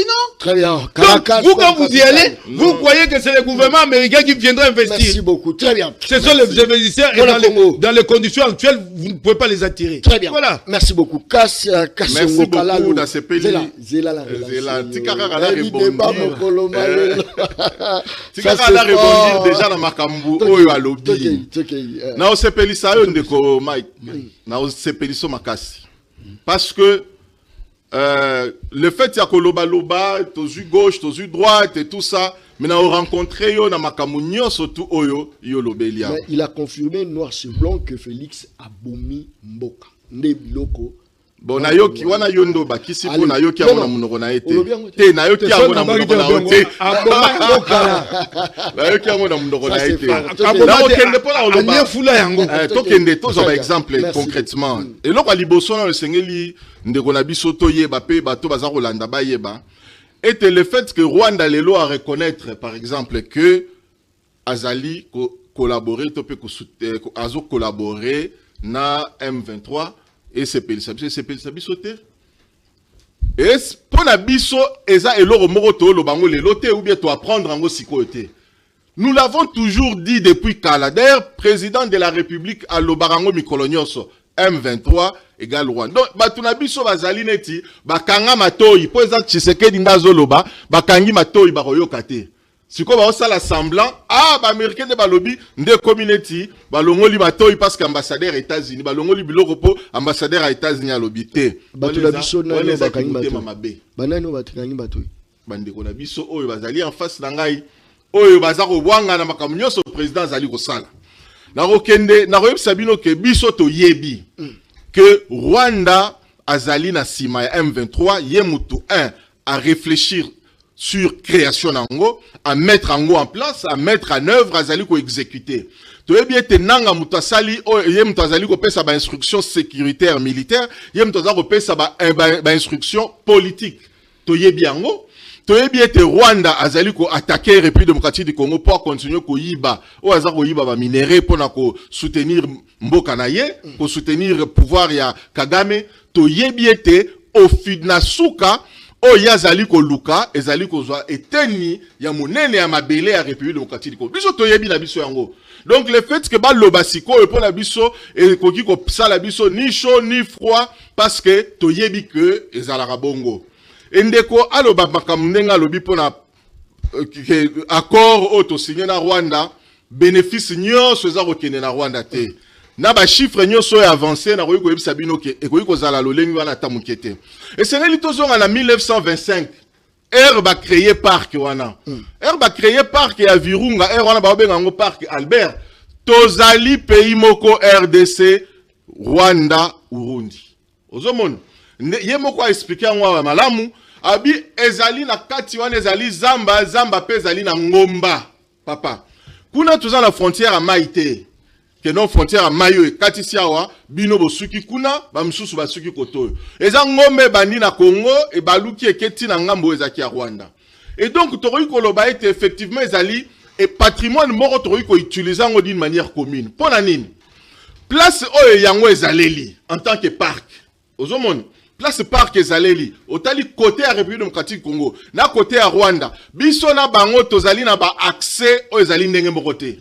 non. Très bien. Donc, vous, quand vous y allez, vous croyez que c'est le gouvernement américain qui viendra investir. Merci beaucoup. Très bien. Ce sont les investisseurs et dans les conditions actuelles, vous ne pouvez pas les attirer. Très bien. Voilà. Merci beaucoup. Merci beaucoup d'ACPL. Zela. Tikara a rebondi déjà dans Makambu. Oyo à lobby. Na OCPL ça yo ndeko Mike. Na OCPL so makasi. Parce que le fait qu'il y a Koloba, tozu gauche, tozu droite et tout ça, mais on a rencontré yo na makamunyo surtout oyo yo lobelia. Il a confirmé noir sur blanc que Félix a bomi mboka. Ne biloko. Bon na yo ki wana yondo ba kisi po na yo ki amona munoko na été. Te na yo ki amona munoko na été. Na yo ki amona munoko na été. Na okende po na oloba. To kende to za exemple concrètement. Et loko liboso na le sengeli ndeko na biso to yeba pe bato baza kolanda ba yeba. Et le fait que Rwanda lelo a reconnaître par exemple que Azali collaborer to pe ko azo collaborer na M23 et c'est sauté. Et pour la biso, eza eloro moroto lo bango le loté ou bien to apprendre en sikoté. Nous l'avons toujours dit depuis Kalader, président de la République à l'Obarango Mikolonioso, M23 égale Rwanda. Donc, batuna biso bazali neti, bakanga matoi, po exemple Tshisekedi ndazo loba, bakangi matoi baroyo kate. Si quoi va ça l'assemblant ba américain de balobi de community balongoli batoi parce qu'ambassadeur États-Unis balongoli biloko po ambassadeur à États-Unis à lobité batula biso na bakangi batoi banano bakangi batoi bande ko na biso oyo bazali en face na ngai oyo bazako wanga na makamunyo so président azali kosala. Na rokende na royeb sabino ke biso to yebi que Rwanda azali na sima ya M23 yemutu 1 à réfléchir sur création nango, à mettre en place, à mettre en œuvre, azali ko exécuter. To yebi ete nanga mutu asali yemutu azali ko pesa ba instruction sécuritaire militaire, yemutu azali ko pesa ba instruction politique. To yebi yango toyebi ete Rwanda azali ko attaquer République démocratique du Congo pour continuer ko yiba o azali ko yiba ba minerais pour na ko soutenir mboka na ye, ko soutenir pouvoir ya Kagame. Toyebi ete ofidna suka o yazali ko luka ezali ko zwa eteni ya monene ya mabele ya République démocratique du Congo. Biso toyebi na biso yango. Donc le fait que ba lobasiko e pour la biso e koki ko sala biso ni chaud ni froid parce que toyebi que ezala bongo. Endeko aloba makamnenga lobi pona accord auto signé na Rwanda bénéfice nyonso eza kokende na Rwanda te na ba chiffre nyonso avancé na koyiko yebisa bino ke ekoyiko zala lolengi wana tamukete et c'est neli tozonga na 1925 ba créé parc wana ba créé parc ya Virunga wana ba benga ngo parc Albert tozali pays moko RDC Rwanda Urundi ozomona yemoko a expliqué ngwa malamu abi ezali na kati wana ezali zamba pe ezali na ngomba papa kuna tuza na frontière à Maïté que non frontière à Mayo kati siawa bino bosuki kuna ba msusu basuki koto eza ngombe bandi na Congo e baluki eketi na ngambo ezaki ya Rwanda et donc toroyi koloba ete effectivement ezali et patrimoine moko toroyi ko utiliser ngo d'une manière commune pona nini place oyo yango ezaleli en tant que parc ozomona place parc ezaleli otali côté à République démocratique Congo na côté à Rwanda biso na bango tozali na ba accès o ezali ndenge moko te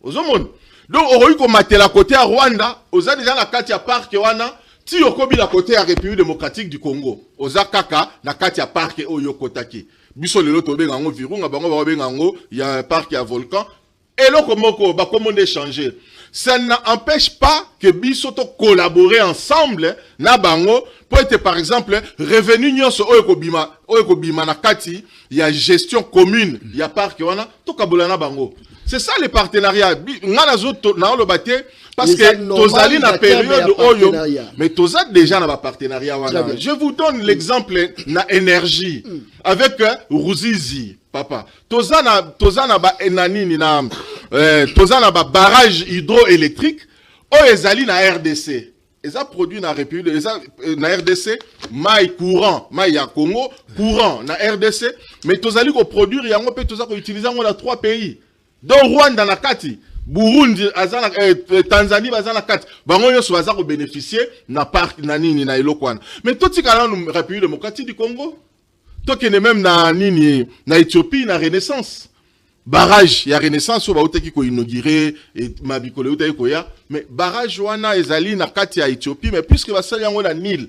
ozomona donc oroyi ko matela côté à Rwanda oza déjà na kati ya parc wana ti okobi la côté à République démocratique du Congo oza kaka na kati ya parc oyo kotaki biso lelo tobenga ngo Virunga bango ba benga ngo ya parc ya volcan et loko moko ba comment échanger. Ça n'empêche pas que bisoto collaborer ensemble na bango pour être par exemple revenu nyonso oyo bima na kati ya gestion commune ya parc wana to kabola na bango. C'est ça les partenariats. Ngana zoto na lo baté parce que tozali na période oyo mais tozali déjà na ba partenariat wana. Je vous donne l'exemple na énergie avec Ruzizi papa. Tozana ba enanini na tozana ba barrage hydroélectrique o ezali na RDC. Eza produit na République na RDC mai courant, mai ya Congo courant na RDC mais tozali ko produire yango pe tozali ko utiliser yango na 3 pays. Donc Rwanda na kati, Burundi azana Tanzanie bazana kati, bango nyonso baza ko bénéficier na parc na nini na elokwana. Mais tout tikala na République démocratique du Congo. To kene même na nini na Éthiopie na Renaissance. Barrage ya Renaissance ba utaki ko inaugurer et mabikole utaki ko ya mais barrage wana ezali na kati ya Éthiopie mais puisque basali yango na Nil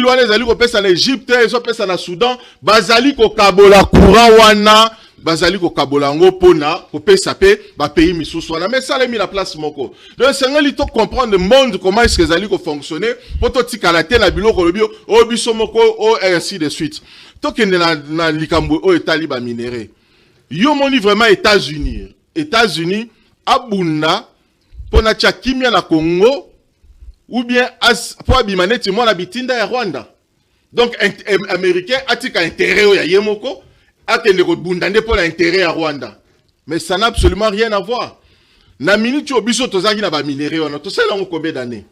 wana ezali ko pesa na Égypte ezo pesa na Soudan bazali ko kabola courant wana bazali ko kabola ngo pona ko pesa pe ba pays misusu wana mais ça les mis la place moko donc c'est ngeli to comprendre le monde comment est-ce que ezali ko fonctionner poto tikala te na biloko lobio o biso moko o ainsi de suite to kende na likambo o etali ba minerais. Yo moni vraiment États-Unis abunda pona tia kimia na Congo ou bien pour abimaneti mo na bitinda ya Rwanda. Donc américain atika intérêt ya yemoko akende ko bunda nde pona intérêt ya Rwanda. Mais ça n'a absolument rien à voir. Na minute obiso tozangi na ba minerais wana to sala ngo combien d'années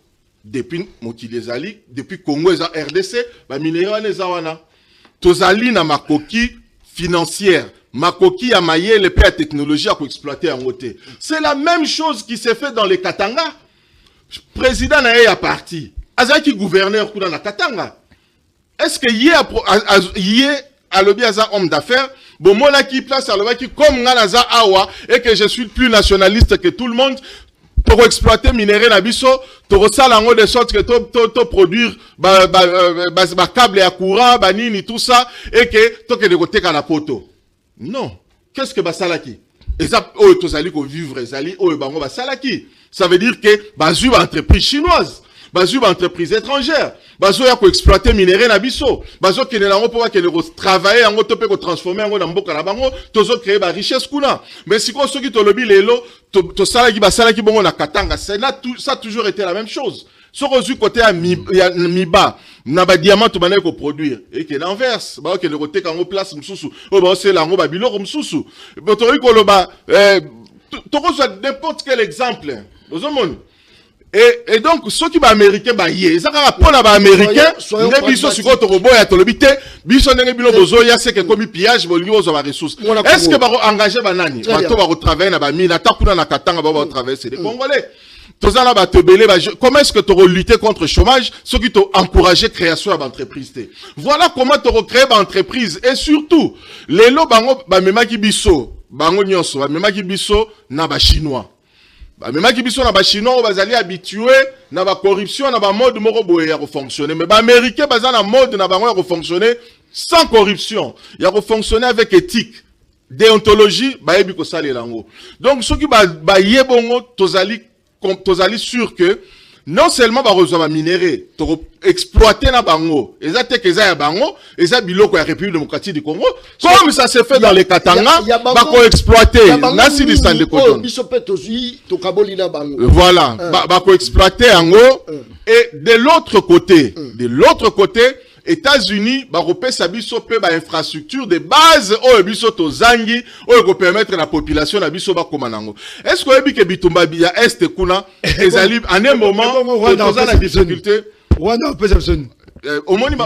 depuis Motilezali depuis Congo eza RDC ba minerais wana eza wana tozali na makoki financière makoki ya mayele pe ya technologie à exploiter en côté. C'est la même chose qui s'est fait dans les Katanga. Président na ya parti. Azaki gouverneur kuna na Katanga. Est-ce que yé a lobby aza homme d'affaires bon mona qui place à lobby comme nganaza awa et que je suis plus nationaliste que tout le monde pour exploiter minerais na biso to sala ngo de sorte que to produire ba câble à courant ba nini tout ça et que to que de côté kana poto. Non. Qu'est-ce que basalaki? Et ça, tozali ko vivre ezali bango basalaki. Ça veut dire que bazu entreprise chinoise. bazu ba entreprise étrangère bazo ya ko exploiter minerai na biso bazo kene lango po ba kene ko travailler yango to pe ko transformer yango na mboka na bango tozo créer ba richesse kuna mais siko soki to lobi lelo to sala ki basala ki bongo na Katanga ça a toujours été la même chose soko zu côté ya miba na ba diamant to bana ko produire et que l'inverse ba ke le côté kango place msusu o ba c'est lango ba biloko msusu to ko loba to ko n'importe quel exemple ozo mon et donc ceux qui sont américains bah yé ça quand rapport là bas américain ne biso siko to robo ya to lobité biso ndenge bilo bozo ya c'est que comme pillage bolingo ozo ba ressources est-ce que ba engager banani ba to ba retravailler na ba mine atakuna na Katanga ba travailler c'est des Congolais tozala ba tebele ba comment est-ce que tu lutter contre le chômage ceux qui t'ont encouragé création d'entreprise voilà comment tu recréer ba entreprise et surtout les lo bango ba memaki biso bango nyonso ba memaki biso na ba chinois même qui biso na ba chinois bazali habitué na ba corruption na ba mode moko boye ya fonctionner mais ba américain baza na mode na bango ya fonctionner sans corruption ya fonctionner avec éthique déontologie ba yebi ko salela ngo donc ceux qui ba yebongo tozali sûr que non seulement ba rezo ba minerai to exploiter na bango ezate keza ya bango eza biloko ya République démocratique du Congo comme ça se fait dans les Katanga ba ko exploiter na si distant de Coton voilà ba ko exploiter yango et de l'autre côté États-Unis ba repesa biso pe ba infrastructure de base o biso to zangi o ko permettre la population na biso ba komanango est-ce que ebi ke bitumba ya est kuna ezali en un moment dans la difficulté Rwanda perception omoni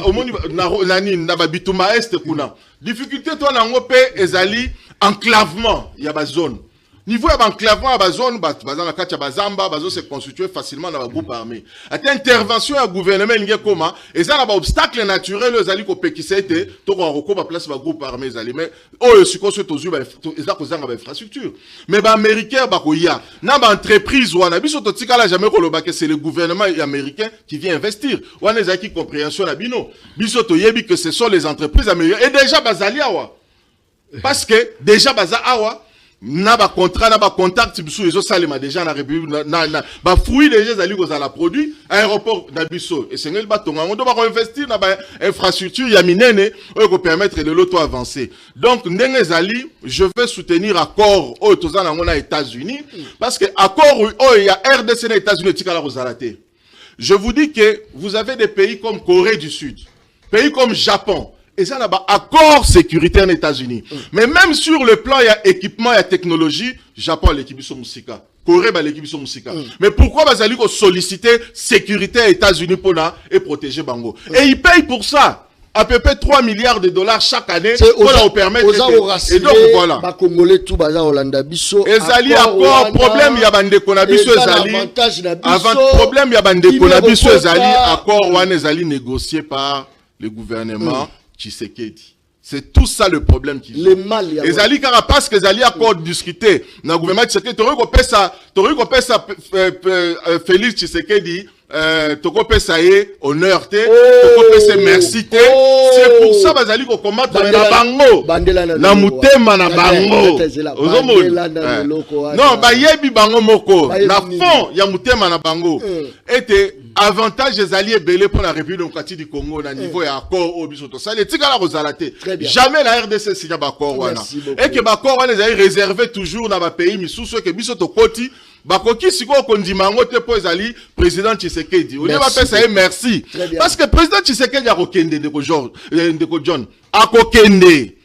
na ba bitumba est kuna difficulté to na ngo pe ezali enclavement ya ba zone niveau ya enclavement ya ba zone baza na kati ya bazamba bazo se constituer facilement dans ba groupe armé ate intervention ya gouvernement nge koma eza na ba obstacle naturel ezali ko pekisa ete to ko rekoba place ba groupe armé ezali mais oyo sikoso to zuba eza ko zanga ba infrastructure mais ba américain ba ko ya na ba entreprise wana biso to tikala jamais ko loba que c'est le gouvernement américain qui vient investir wana ezaki compréhension na bino biso to yebi que ce sont les entreprises américaines et déjà bazali awa parce que déjà baza awa na ba contrat na ba contact biso ezo salema déjà na République na ba fruit déjà zali ko za la produit aéroport na biso et sengel ba tonga ngo do ba investir na ba infrastructure ya minene o ko permettre de l'auto avancer donc ndenge zali je veux soutenir accord o tozana ngo na États-Unis parce que accord o ya RDC na États-Unis tikala ko zalaté je vous dis que vous avez des pays comme Corée du Sud pays comme Japon. Et ça là-bas, accord sécuritaire aux États-Unis. Mais même sur le plan, il y a équipement, il y a technologie, Japon a l'équipe sur Moussika. Corée a l'équipe sur Moussika. Mais pourquoi vous allez solliciter sécurité aux États-Unis pour là et protéger Bango? Et ils payent pour ça. À peu près 3 milliards de dollars chaque année pour leur permettre. Et donc voilà. Ezali accord, problème, il y a bande konabiso ezali. Avant problème, il y a bande konabiso ezali. Accord, ouane ezali négocié par le gouvernement. Tshisekedi. C'est tout ça le problème qui le mal ya. Ezali Carapace que ezali accord discuter na gouvernement Tshisekedi tori ko pesa Félix Tshisekedi toko pesa ye honneur te toko pesa merci te c'est pour ça bazali ko combattre na bango na mutema na bango non ba yebi bango moko na fond ya mutema na bango était avantage des alliés belé pour la République démocratique du Congo na niveau et accord au biso to ça les tika la rozalaté jamais la RDC signa ba accord wana et que ba accord wana les réservé toujours na ba pays misusu que biso to koti ba koki siko kondima ngo te po ezali président Tshisekedi on va faire ça merci parce que président Tshisekedi a kokende ndeko John a kokende.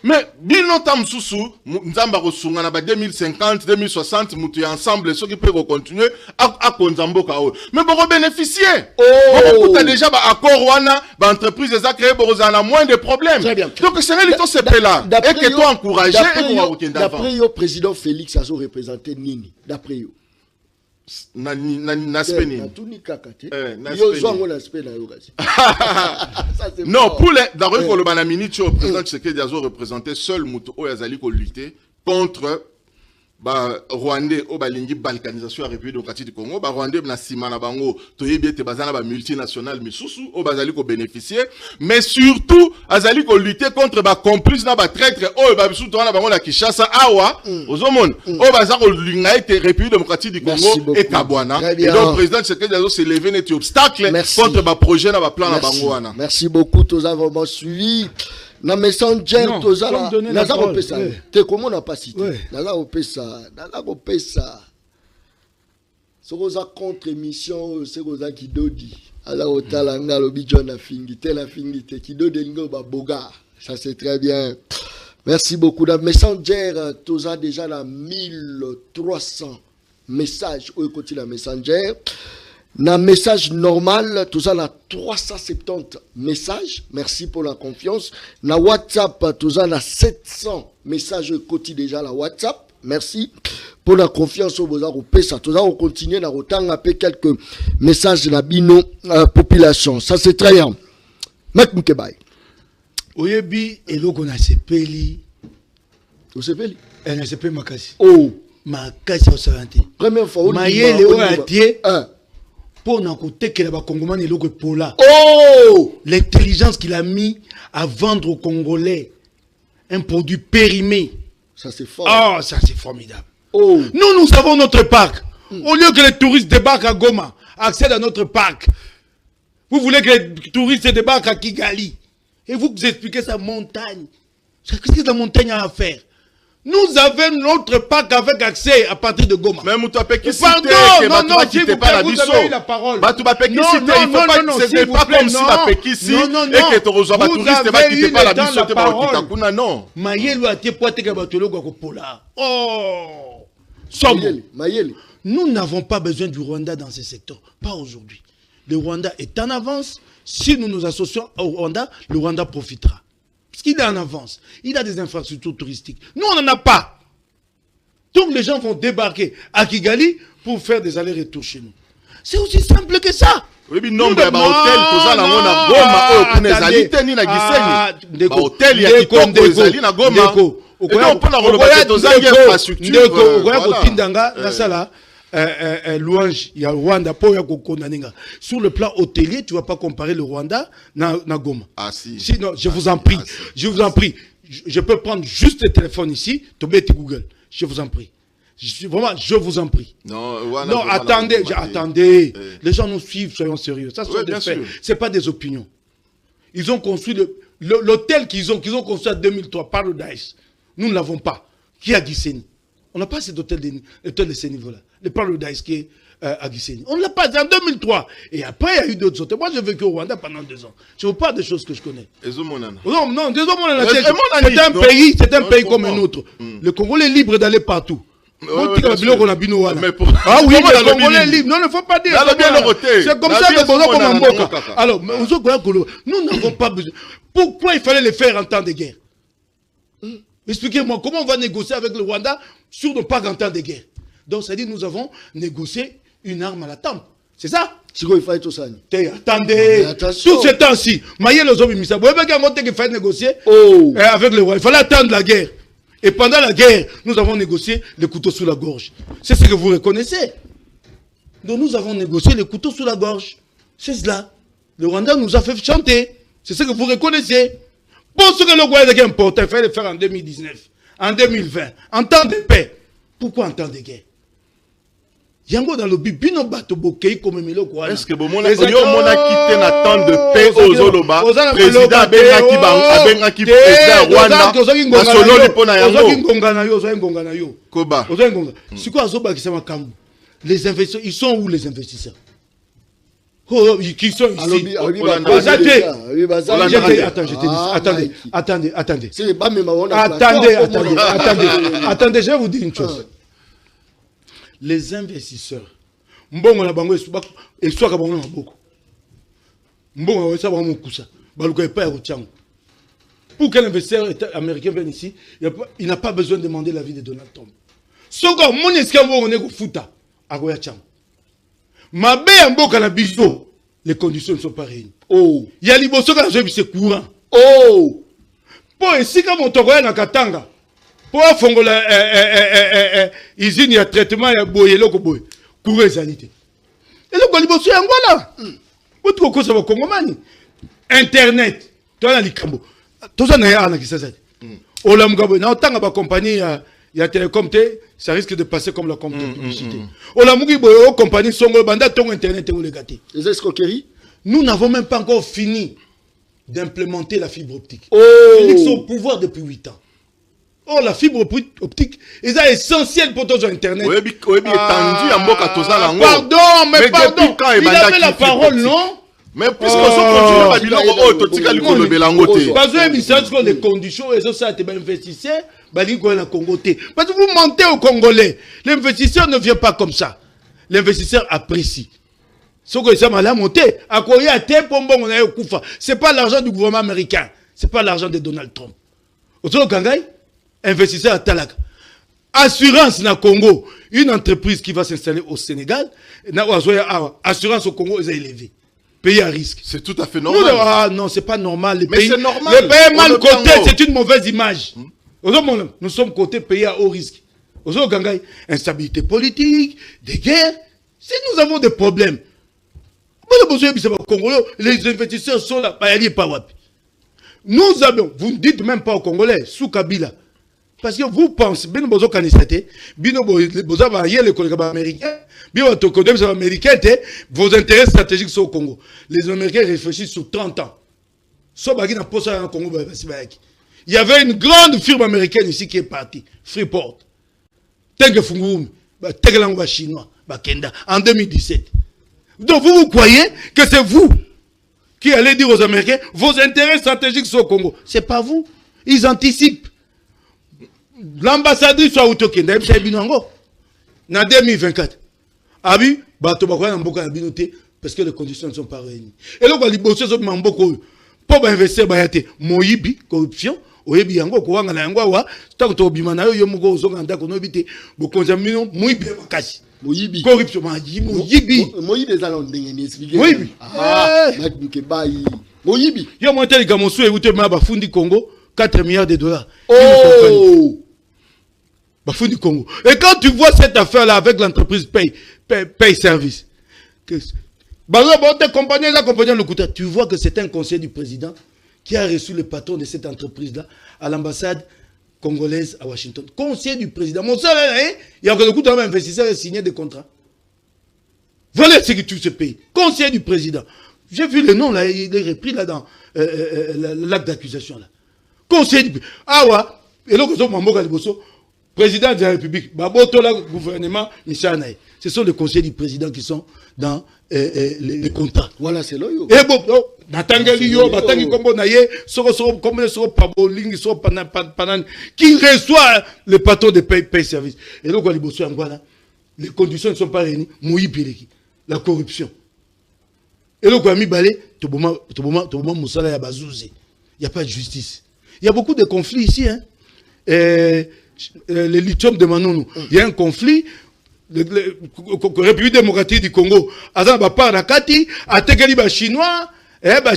Mais bino tam susu nzamba kosunga na ba 2050 2060 mutu ensemble ceux qui peuvent continuer à konzamboka o mais pour bénéficier on a déjà ba accord wana ba entreprise za créer pour en a moins de problèmes donc c'est là ce pays là et que toi encourager et pour okenda d'après le président Félix a représenté nini d'après yo na speni non pour les d'ailleurs que le banamini président Tshisekedi a représenté seul mutu o yazali ko lutter contre Rwandais au balingi balkanisation à République démocratique du Congo, Rwandais na sima na bango toyebi te bazana ba multinationales misusu au bazali ko bénéficier, mais surtout azali ko lutter contre ba complice na ba traître o ba bisu to na bango na Kinshasa awa ozomon o bazali ko linga te République démocratique du Congo et Kabwana, et donc président Tshisekedi a s'est levé net obstacle contre ba projet na ba plan na bango wana. Merci beaucoup, tous avez vraiment suivi. Na messenger toza na za kopesa te comment on a pas cité na za kopesa sokoza contre émission sokoza kidodi ala otala nga lobi John afingi te kidodi lingo ba boga, ça c'est très bien. Merci beaucoup. Na messenger toza déjà na 1300 messages au côté la messenger. Na message normal, tout ça, na 370 messages. Merci pour la confiance. Na WhatsApp, tout ça, na 700 messages quotidiens déjà la WhatsApp. Merci pour la confiance au besoin au PESA. Tout ça, on continue na autant appeler quelques messages de la bino population. Ça, c'est très bien. Mek Mkebaï. Oyebi, et l'eau qu'on a sepeli. Vous sepeli? Elle a sepeli Makasi. Oh. Makasi au Savanté. Première fois, on Maïe, Léo Atier. Pour nous côté que les Congolais ne l'ont pas. Oh, l'intelligence qu'il a mis à vendre aux Congolais un produit périmé. Ça c'est fort. Oh, ça c'est formidable. Oh, nous avons notre parc. Au lieu que les touristes débarquent à Goma, accèdent à notre parc. Vous voulez que les touristes débarquent à Kigali. Et vous expliquez sa montagne. Qu'est-ce que la montagne a à faire? Nous avons notre parc avec accès à partir de Goma. Mais pardon, non, s'il vous plaît, vous avez eu la parole. Non, pas comme si la Pekissi et que tu reçois les touristes qui ne pas la biso. Non. Mayelu a été poité comme Batolo Gopola. Oh, nous n'avons pas besoin du Rwanda dans ce secteur. Pas aujourd'hui. Le Rwanda est en avance. Si nous nous associons au Rwanda, le Rwanda profitera. Parce qu'il est en avance. Il a des infrastructures touristiques. Nous, on n'en a pas. Donc, les gens vont débarquer à Kigali pour faire des allers-retours chez nous. C'est aussi simple que ça. Oui, mais non, mais hôtel, tout ça, on a Goma, on a Zalité, ni na Gisenyi. Hôtel, il y a qui compte des Zali, na Goma. Et donc, on peut la reloquer dans une infrastructure. Louange, il y a le Rwanda, sur le plan hôtelier, tu ne vas pas comparer le Rwanda na Goma. Ah si. Sinon, je vous en prie, je vous en prie. Je peux prendre juste le téléphone ici, tu mets Google. Je vous en prie. Vraiment, je vous en prie. Non, attendez. Les gens nous suivent, soyons sérieux. Ça, sont des faits. Ce n'est pas des opinions. Ils ont construit l'hôtel qu'ils ont construit en 2003 par le Daesh. Nous ne l'avons pas. Qui a Gisenyi? On n'a pas cet hôtel de ce niveau-là. Le Paradise qui est à Gisenyi. On ne l'a pas, c'est en 2003. Et après, il y a eu d'autres hôtels. Moi, j'ai vécu au Rwanda pendant 2 ans. Je ne veux pas des choses que je connais. Non, c'est un pays comme un autre. Le Congo est libre d'aller partout. Ah oui, le Congolais est libre. Non, il ne faut pas dire. C'est comme ça que Bozo. Alors, nous n'avons pas besoin. Pourquoi il fallait le faire en temps de guerre? Expliquez-moi, comment on va négocier avec le Rwanda sur nos parcs en temps de guerre? Donc, ça dit, nous avons négocié une arme à la tempe. C'est ça? Attendez, tout ce temps-ci, Maïe les hommes, il fallait négocier avec le Rwanda. Il fallait attendre la guerre. Et pendant la guerre, nous avons négocié les couteaux sous la gorge. C'est ce que vous reconnaissez. Donc, nous avons négocié les couteaux sous la gorge. C'est cela. Le Rwanda nous a fait chanter. C'est ce que vous reconnaissez. Pour ce que le Rwanda est important, il fallait le faire en 2019, en 2020, en temps de paix. Pourquoi en temps de guerre? Yango dans le bibino bato bokei comme melo quoi. Est-ce que bon on a quitté na temps de paix aux Oloba président Bengaki président Rwanda solo lipona yango ngongana yo koba c'est quoi azoba qui sama kambu les investisseurs ils sont où les investisseurs oh qui sont ici attendez je vais vous dire une chose. Les investisseurs, mbongo na bango eswa ka bango na maboko. Mbongo wa sabango mukusa, baluka epa ya rotiango. Pour qu'un investisseur américain vienne ici, il n'a pas besoin de demander l'avis de Donald Trump. Soko mon eska mbongo ne ko futa akoya chango. Mabe ya mboka na biso, les conditions ne sont pas réunies. Oh, ya liboso ka c'est courant. Oh. Po esika motoko ya na Katanga. Pour fongola usine ya traitement ya boye loko boye. Courez zalité. Et le Goliboso Angola. Où tu causes au Congomani. Internet. Toi dans likambo. Tout ça n'a rien qui ça. Ola Mugabo na tanga ba compagnie ya télécom ça risque de passer comme la publicité. Ola Mugibo compagnie songo banda ton internet ou les gâtés. Les escroqueries. Nous n'avons même pas encore fini d'implémenter la fibre optique. Ils sont au pouvoir depuis 8 ans. Oh, la fibre optique, c'est essentiel pour ton internet. Pardon, mais pardon. Il avait la parole, non? Mais puisque on continue les conditions, et ça, c'est investisseurs, parce que vous mentez aux Congolais. L'investisseur ne vient pas comme ça. L'investisseur apprécie. Ce que ça m'a monté, c'est pas l'argent du gouvernement américain, c'est pas l'argent de Donald Trump. Autour de investisseur à Talaka. Assurance na Congo, une entreprise qui va s'installer au Sénégal, assurance au Congo est élevée. Pays à risque. C'est tout à fait normal. Ah non, c'est pas normal. Les mais pays, c'est normal. Les pays mal cotés, c'est une mauvaise image. Nous sommes cotés pays à haut risque. Instabilité politique, des guerres. Si nous avons des problèmes, les investisseurs sont là. Nous avons, vous ne dites même pas aux Congolais, sous Kabila. Parce que vous pensez, vos intérêts stratégiques sont au Congo. Les Américains réfléchissent sur 30 ans. Il y avait une grande firme américaine ici qui est partie, Freeport. Chinois, en 2017. Donc vous croyez que c'est vous qui allez dire aux Américains, vos intérêts stratégiques sont au Congo. Ce n'est pas vous. Ils anticipent. L'ambassadrice soit autokenda, c'est binango. En 2024. Abi, bato bakwa na mboka na binoté parce que les conditions ne sont pas réunies. Et là, les bosseurs sont mamboko pour investir bayate moyibi corruption. Oyebi yango ko wanga na yango wa tant to bimana yo moko ozonganda ko nobité bo konzamino moyibi makasi. Moyibi. Corruption moyibi. Moyibi ezalo ndenge ni expliquer. Moyibi. Ah, maduke bayi. Moyibi. Yo monté gamoso e wuté ma bafundi Congo 4 milliards de dollars. Oh. Bafundi Congo. Et quand tu vois cette affaire-là avec l'entreprise paye service, tu vois que c'est un conseiller du président qui a reçu le patron de cette entreprise-là à l'ambassade congolaise à Washington. Conseiller du président. Mon salaire, il y a beaucoup d'investisseurs qui signé des contrats. Voilà ce que tu ce pays. Conseiller du président. J'ai vu le nom là, il est repris là dans l'acte d'accusation là. Conseiller du président. Ah ouais. Et là, président de la République, gouvernement, ce sont les conseillers du président qui sont dans les contrats. Voilà, c'est là. Et bon, qui reçoit le patron de paye service. Et donc, les conditions ne sont pas réunies. La corruption. Et donc, il n'y a pas de justice. Il y a beaucoup de conflits ici. Hein. Le lithium de Manonou. Il y a un conflit. La République démocratique du Congo. Azan part Nakati, Atekeli ba Chinois,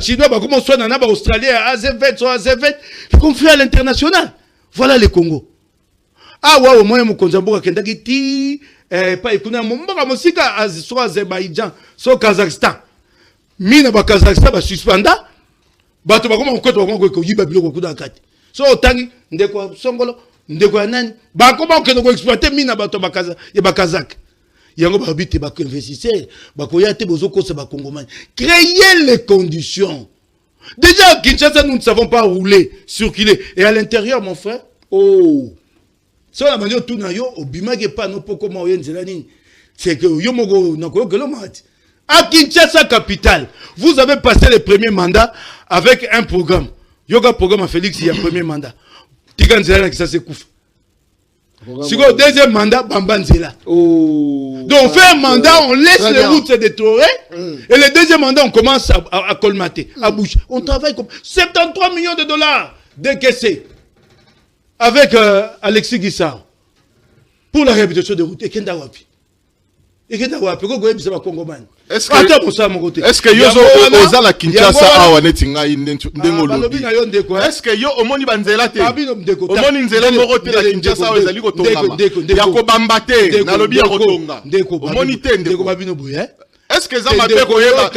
Chinois comment soit nana ba Australien, AZ20 soit AZ20. Le conflit à l'international. Voilà le Congo. Ah ouais, au moins mon Konzamboka Kendaki ti pas ikuna mboka musika soit Azerbaïdjan, soit Kazakhstan. Mina ba Kazakhstan ba suspenda. Bato ba comment ko ko yiba biloko ko dakati. So otangi ndeko songolo ndeko nani ba comment ko exploiter mina bato ba kaza ya ba kazak. Yango ba bité ba investisseur ba ko yate bozoko se ba congomani. Créer les conditions. Déjà à Kinshasa nous ne savons pas rouler, circuler et à l'intérieur mon frère. Oh. Ça la manière tout na yo obima ke pa no poko ma oyenzela nini. C'est que yo moko na ko kelo mati. À Kinshasa capitale, vous avez passé le premier mandat avec un programme. Yoga programme à Félix, il y a un premier mandat. Tiganzela qui ça se couvre. Si le deuxième mandat, Bambanzela. Oh. Donc on fait un mandat, on laisse les routes se détruire. Et le deuxième mandat, on commence à colmater, à boucher. On travaille comme 73 millions de dollars décaissés avec Alexis Guissard pour la réhabilitation des routes. Et Kenda Wapi. Et Kenda Wapi, Koko Yebi, c'est pas Congomani. Est-ce que yozo oza la Kinshasa awa netinga ndengolo est-ce que yo omoni banzela te omoni nzela moko te la Kinshasa oza liko tongama ya ko bambate na lobi ya kotonga omoni te ndeko babino boye est-ce que ça m'a fait reconnaître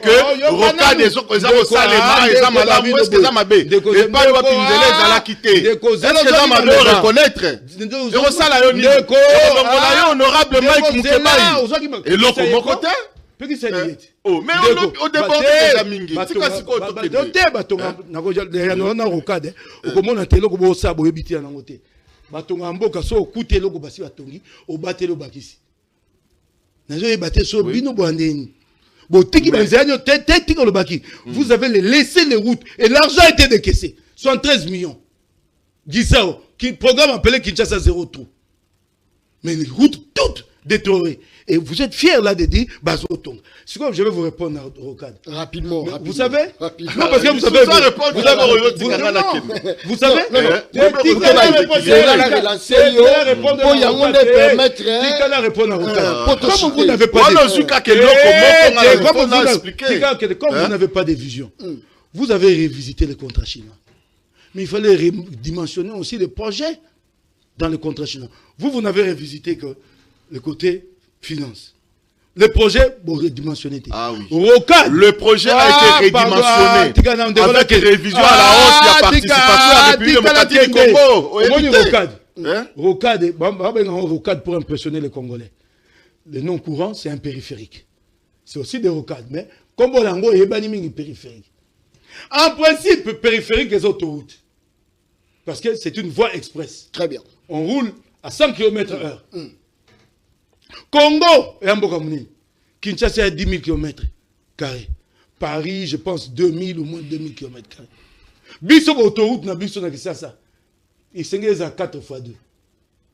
que Roka des autres eza ko salema eza malamu est-ce que ça m'a bé et pas yo pinzela eza la quitter est-ce que ça m'a fait reconnaître et rosala yo ni bongola yo honorable Mike Mukebai et loko moko te oh mais au débord déjà mingi tika siko to te batonga na rokade okomona telo ko bo sabo yebiti na ngote batonga mboka so okutelo ko basi batongi obatelo bakisi nazo yebate so bino boandeni botiki banzanyo te tika lo baki vous avez laissé les routes et l'argent a été décaissé 73 millions Gisao qui programme appelé Kinshasa 0 trou mais les routes toutes détruites. Et vous êtes fiers là de dire Bazotonga. C'est comme je vais vous répondre à Rokad. Rapidement. Vous savez? Non, parce que vous savez. Vous savez? Comme vous n'avez pas de vision, vous avez révisité les contrats chinois. Mais il fallait redimensionner aussi les projets dans les contrats chinois. Vous n'avez révisité que le côté finance. Le projet, bon, redimensionné. Ah oui. Rokad. Le projet a été redimensionné. Avec révision à la hausse, il y a participation à la République démocratique du Congo. Rokad pour impressionner les Congolais. Le nom courant, c'est un périphérique. C'est aussi des rocades. Mais comme on a un périphérique. En principe, périphérique des autoroutes. Parce que c'est une voie express. Très bien. On roule à 100 km/h. Congo et Ambokamuni. Kinshasa a 10 000 km carrés. Paris, je pense 2000 ou moins de 2000 km carrés. Biso autoroute na biso na Kinshasa. Il s'engage à 4 x 2.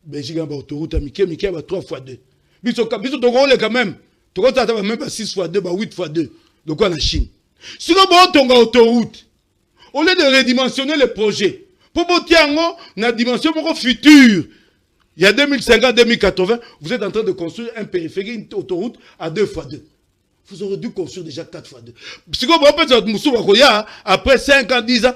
Belgique a autoroute à Mickey a 3 x 2. Biso Togo quand même. Togo a même pas 6 x 2, 8 x 2. Donc on a Chine. Si on a autoroute, au lieu de redimensionner les projets, pour botter na dimension future. Il y a 2050-2080, vous êtes en train de construire un périphérique, une autoroute à 2 x 2. Vous aurez dû construire déjà 4 x 2. Si vous avez après 5 ans, 10 ans,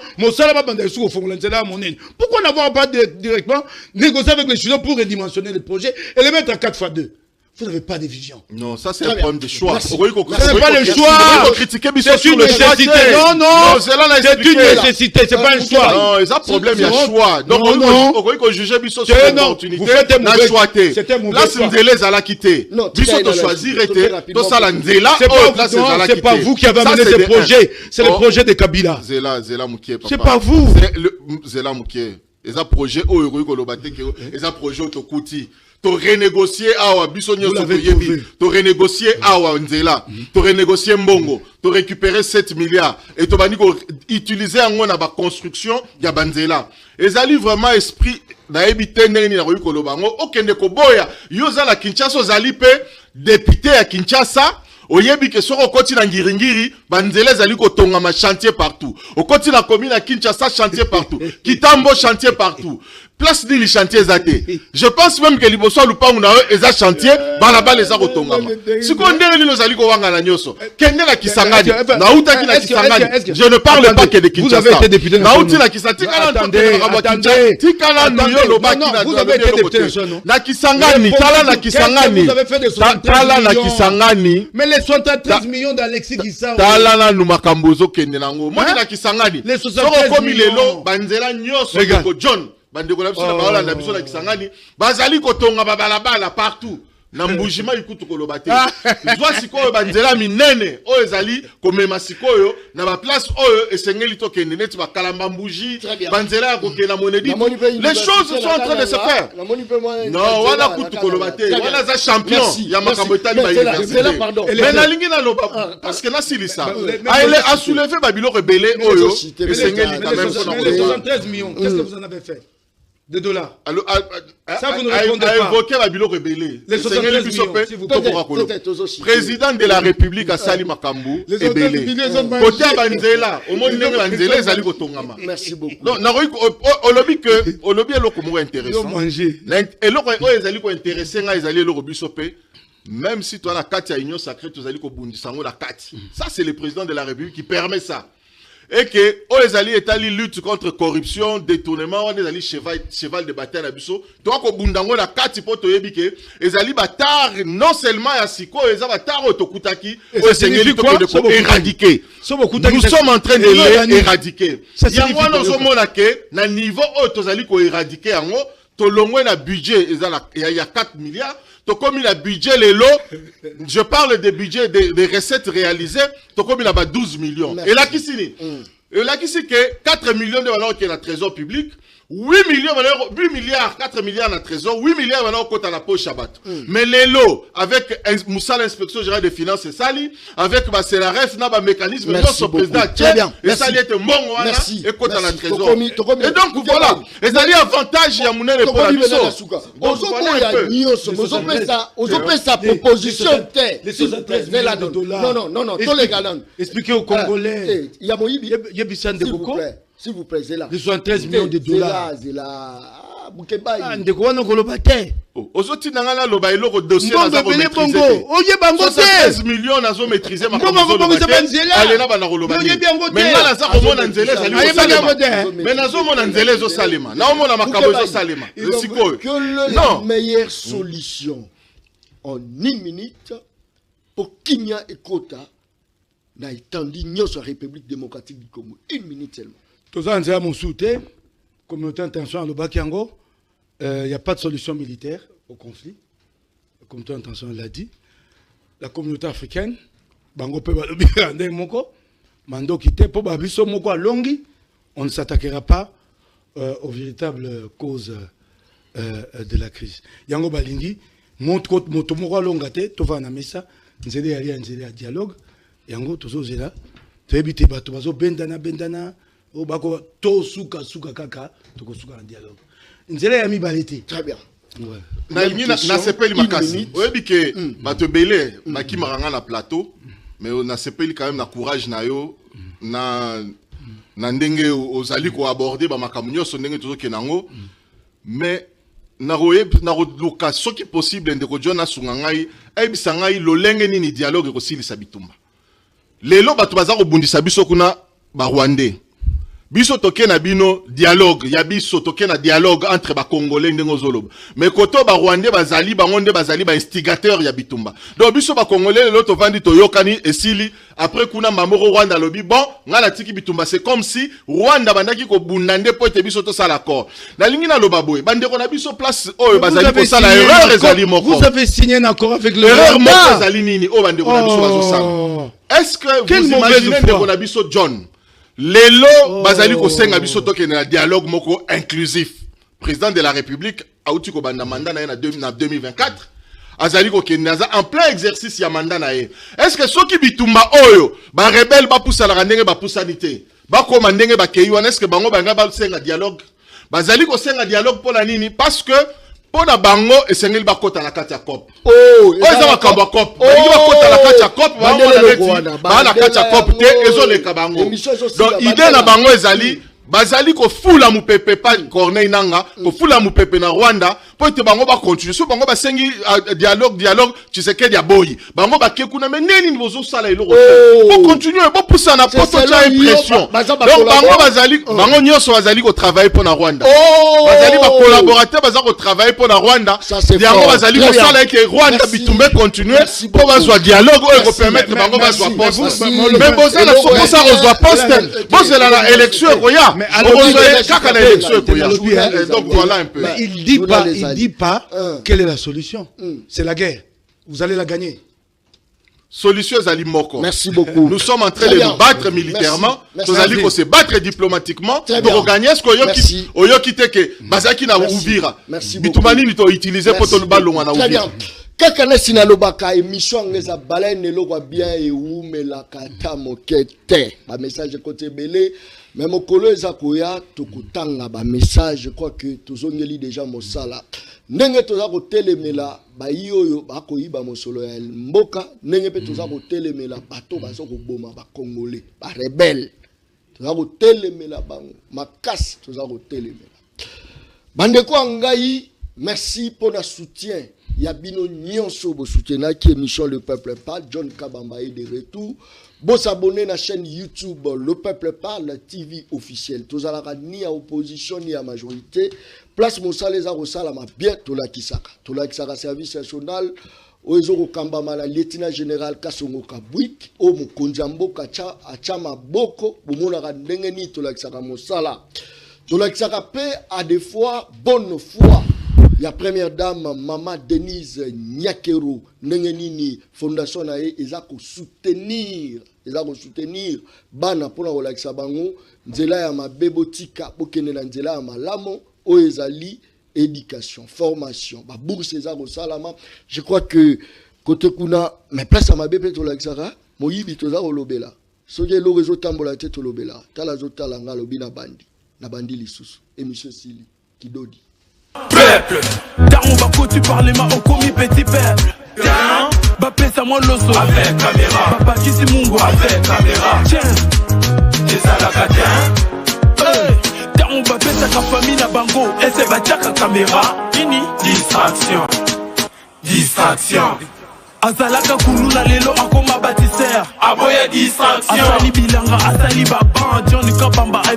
pourquoi n'avoir pas directement négocié avec les Chinois pour redimensionner les projets et les mettre à 4 x 2? Vous n'avez pas de vision. Non, ça c'est un problème de choix. Ce n'est pas le choix. C'est une nécessité. Non, c'est une nécessité. C'est pas un choix. Non, il y a un problème, il y a un choix. Donc, on peut juger Bisso sur l'opportunité. Vous faites un mauvais choix. Là, c'est Nzela à la quitter. Bisso de choisir était. C'est pas vous qui avez amené ces projets. C'est le projet de Kabila. Zela Moukié. C'est pas vous. Zela Moukié. Et ça projet au héros Kolobate. Et ça projet au Tokouti. Tu renégocier awa bisonyo sotoyebi, tu renégocier awa Nzela, tu renégocier Mbongo, tu récupérer 7 milliards et tu vas utiliser en na ba construction ya Banzela. Et ça livre vraiment esprit na ebité ndenge na koyi kolobango okende koboya yoza la Kinshasa zali pe député à Kinshasa. Oyebi ke soko koti na ngiringiri banzela zali ko tonga ma chantier partout. Au koti na commune à Kinshasa chantier partout. Kitambo chantier partout. Place ni li chantier zate. Je pense même que liboso lupangu na eza chantier balaba les a kotonga. Siko ndenge lilo zali ko wanga na nyoso. Kende na Kisangani. Na utaki na Kisangani. Je ne parle pas que de Kinshasa. Vous avez été député national. Na uti na Kisangani. Attendez. Tikala nuyo lobaki na. Vous avez été député national. Na Kisangani. Tala na Kisangani. Vous avez fait des Tala na Kisangani. Mais les 73 millions d'Alexis Gisao. Tala na numakambozo kende nango. Moi na Kisangani. Les 73 millions. Banzela nyoso ko John. Bandeko na biso na baola na biso na Kisangani. Bazali kotonga babalabala partout. Na mbujima ikutu kolobate. Zwa sikoyo banzela minene oyo ezali komema sikoyo na ba place oyo esengeli to kende neti ba kalamba mbuji banzela ya kokena monedi. Les choses sont en train de se faire. Non, wana kutu kolobate. Wana za champion ya makambo etali ba université. Mais na lingi na loba parce que na silisa. Elle a soulevé babilo rebelle oyo esengeli quand même pour les 73 millions. Qu'est-ce que vous en avez fait? De dollars. Alors, ça, vous ne répondez pas. Évoquer la bilo rebelle. Les 73 millions, s'il vous plaît. Président de la République, Assali Makambu, rebelle. Côté Banzela, au monde de Banzela, Zali Kotongama. Merci beaucoup. Donc, au lobby est le intéressant. Et l'autre est intéressé, ils allaient le robusopé. même si tu as la carte à Union Sacrée, tu as dit que la carte. Ça, c'est le président de la République qui permet ça. Et que, les alliés étaient lutte contre corruption, détournement, on est allé cheval de bataille à Bisso. Donc, au Bundango, la carte pour te yébike, les alliés bâtards, non seulement à Siko, les bâtards au Tokutaki, au Seigneur, éradiquer. Nous sommes en train de les éradiquer. Il y a un na niveau où tu as dit qu'on éradiquer en haut, tu as un budget, il y a 4 milliards. Comme il a budget les lots, je parle des budgets, des recettes réalisées, comme il a 12 millions. Merci. Et là, qui signe? Et là, qui signe que 4 millions de valeurs qui est dans le trésor public, 8 milliards, 4 milliards dans le trésor, 8 milliards de valeurs qui est dans la poche Shabbat. Mais les lots, avec Moussa, l'inspection générale des finances, et Sali, avec c'est la REF, n'a pas mécanisme, et son président, et Sali était bon, et côté dans le trésor. Et donc, voilà, et Sali avantage, il y a mon pour la mission. Expliquez aux Congolais. S'il vous plaît, c'est là. Les 73 millions de dollars. C'est là. Ah, de quoi nous colobate? Aujourd'hui, dans le dossier, on a maîtrisé. 73 millions, on a maîtrisé. Mais là, la meilleure solution en 1 minute pour Kinya et Kota n'a étendu la République démocratique du Congo. 1 minute seulement. Tous les gens ont soutenu, communauté internationale au Bakiango, il n'y a pas de solution militaire au conflit. La communauté internationale l'a dit. La communauté africaine, Bango peut balobi moko, mando kité pour babiso moko longi, on ne s'attaquera pas aux véritables causes de la crise. Yango balingi, montre moto moko longate, to va na mesa, nzele ya dialogue, yango tozo zela, to ebite bato bazo bendana. O bako to suka kaka to ko suka en dialogue nzela ya mibalete très bien na sepeli makasi oyebi ke bato belé baki maranga na plateau mais on a sepeli quand même na courage na yo na ndenge ozali ko aborder ba makamunyo so ndenge tozo kenango mais na luka soki possible ndeko jona sunga ngai ebisa ngai lolenge nini dialogue ko silisa bitumba lelo bato baza ko bundisa biso kuna ba Rwandais biso toke na bino dialogue ya biso toke na dialogue entre ba Congolais ndengo zoloba mais koto ba Rwandais bazali bangonde bazali ba instigateur ya bitumba donc biso ba Congolais lo to vandi to yokani esili après kuna mamoro Rwanda lobi bon ngala tiki bitumba c'est comme si Rwanda bandaki ko bundande po ete biso to sala accord na lingi na loba boy bande ko na biso place oyo bazali ko sala erreur ezali moko vous avez signé un accord avec le erreur moko ezali nini o bande ko na biso bazo sala est-ce que vous imaginez de ko na biso John Lelo bazali ko senga biso toke na dialogue moko inclusif. Président de la République auti ko banda mandat na 2024 azali ko kenaza en plein exercice ya mandat na ye. Est-ce que soki bitumba oyo ba rebelle ba poussa la ndenge ba poussanité ba koma ndenge ba keyiwa est-ce que bango banga ba senga dialogue bazali ko senga dialogue pour la nini parce que pour la bango et sengeli ba kota na kati ya COP eza makambo ya COP ba kota na kati ya COP ba na kati ya COP te ezoleka bango donc idée na bango ezali bazali ko fula mupepe pa Corneille Nanga ko fula mupepe na Rwanda po te bango ba continuer so bango ba sengi dialogue tu sais que dia boyi bango ba kekuna mais neni bozo sala eloko po continuer po poussa na poto cha impression donc bango bazali bango nyoso bazali ko travailler pour na Rwanda bazali ba collaborateur bazali ko travailler pour na Rwanda bango bazali ko sala que Rwanda bitumbe continuer po bazwa dialogue o ko permettre bango bazwa poste mais boza na soko sa rozwa poste boza la élection roya mais alors donc voilà un peu. Il dit pas quelle est la solution. C'est la guerre. Vous allez la gagner. Solution Zali Moko. Merci beaucoup. Nous sommes en train de nous battre militairement. Nous allons se battre diplomatiquement pour gagner ce qu'on y a quitté que Bazaki na ouvira. Bitumani ni to utiliser pour tout le ballon na ouvira. Kaka na sinalobaka émission ngeza baleine lokwa bien et oumela kata mokete. Ba message côté belé mais mokolo eza koya tokutanga ba message je crois que tozongeli déjà mosala. Ndenge toza ko telemela ba yoyo ba koyiba mosolo ya mboka ndenge pe toza ko telemela bato bazo ko boma ba Congolais ba rebelle. Toza ko telemela bango makasi toza ko telemela. Bandeko ngai merci pour le soutien. Yabino Nyonso, bo soutenir qui émission Le Peuple Parle. John Kabamba est de retour. Bon s'abonner à la chaîne YouTube Le Peuple Parle, la TV officielle. Tous à la ni à opposition ni à majorité. Place Moussa les Arosala ma bien Tola Kisaka. Tola Kisaka service national. Oezoro Kambama la lieutenant général Kasongo Kabwik. O Mukonjambo Kacha Achama Boko. Bumona Randengeni Tola Kisaka Moussala. Tola Kisaka paix à des fois bonne foi. La première dame, Maman Denise Nyakero, Nengenini, Fondation Nae, ils ont soutenir, Bana pour la relaxa bango, Nzela ya ma bebotika, Bokene na Nzela ya ma lamo, Oezali, éducation, formation, ba bourse ezako salama. Je crois que côté kuna, mais place à ma bébé to laxara, moyibi to za olobela. Soje lo réseau tambola te to lobela. Tala zo tala nga lobi na bandi lisusu. Émission Sili Kidodi. Peuple, Daron Bako, tu parles ma au commis petit peuple. Tiens, Bapé Samuel Loso avec caméra. Papa Kisimungo avec caméra. Tiens, c'est ça la cadien. Daron Bapé sa famille na bango. Et c'est Bachaka caméra. Fini. Distraction. Azalaka Kuluna Lelo Akoma Bâtisseur. Aboya distraction. Asali Bilanga, Asali Baban, Johnny Kabamba.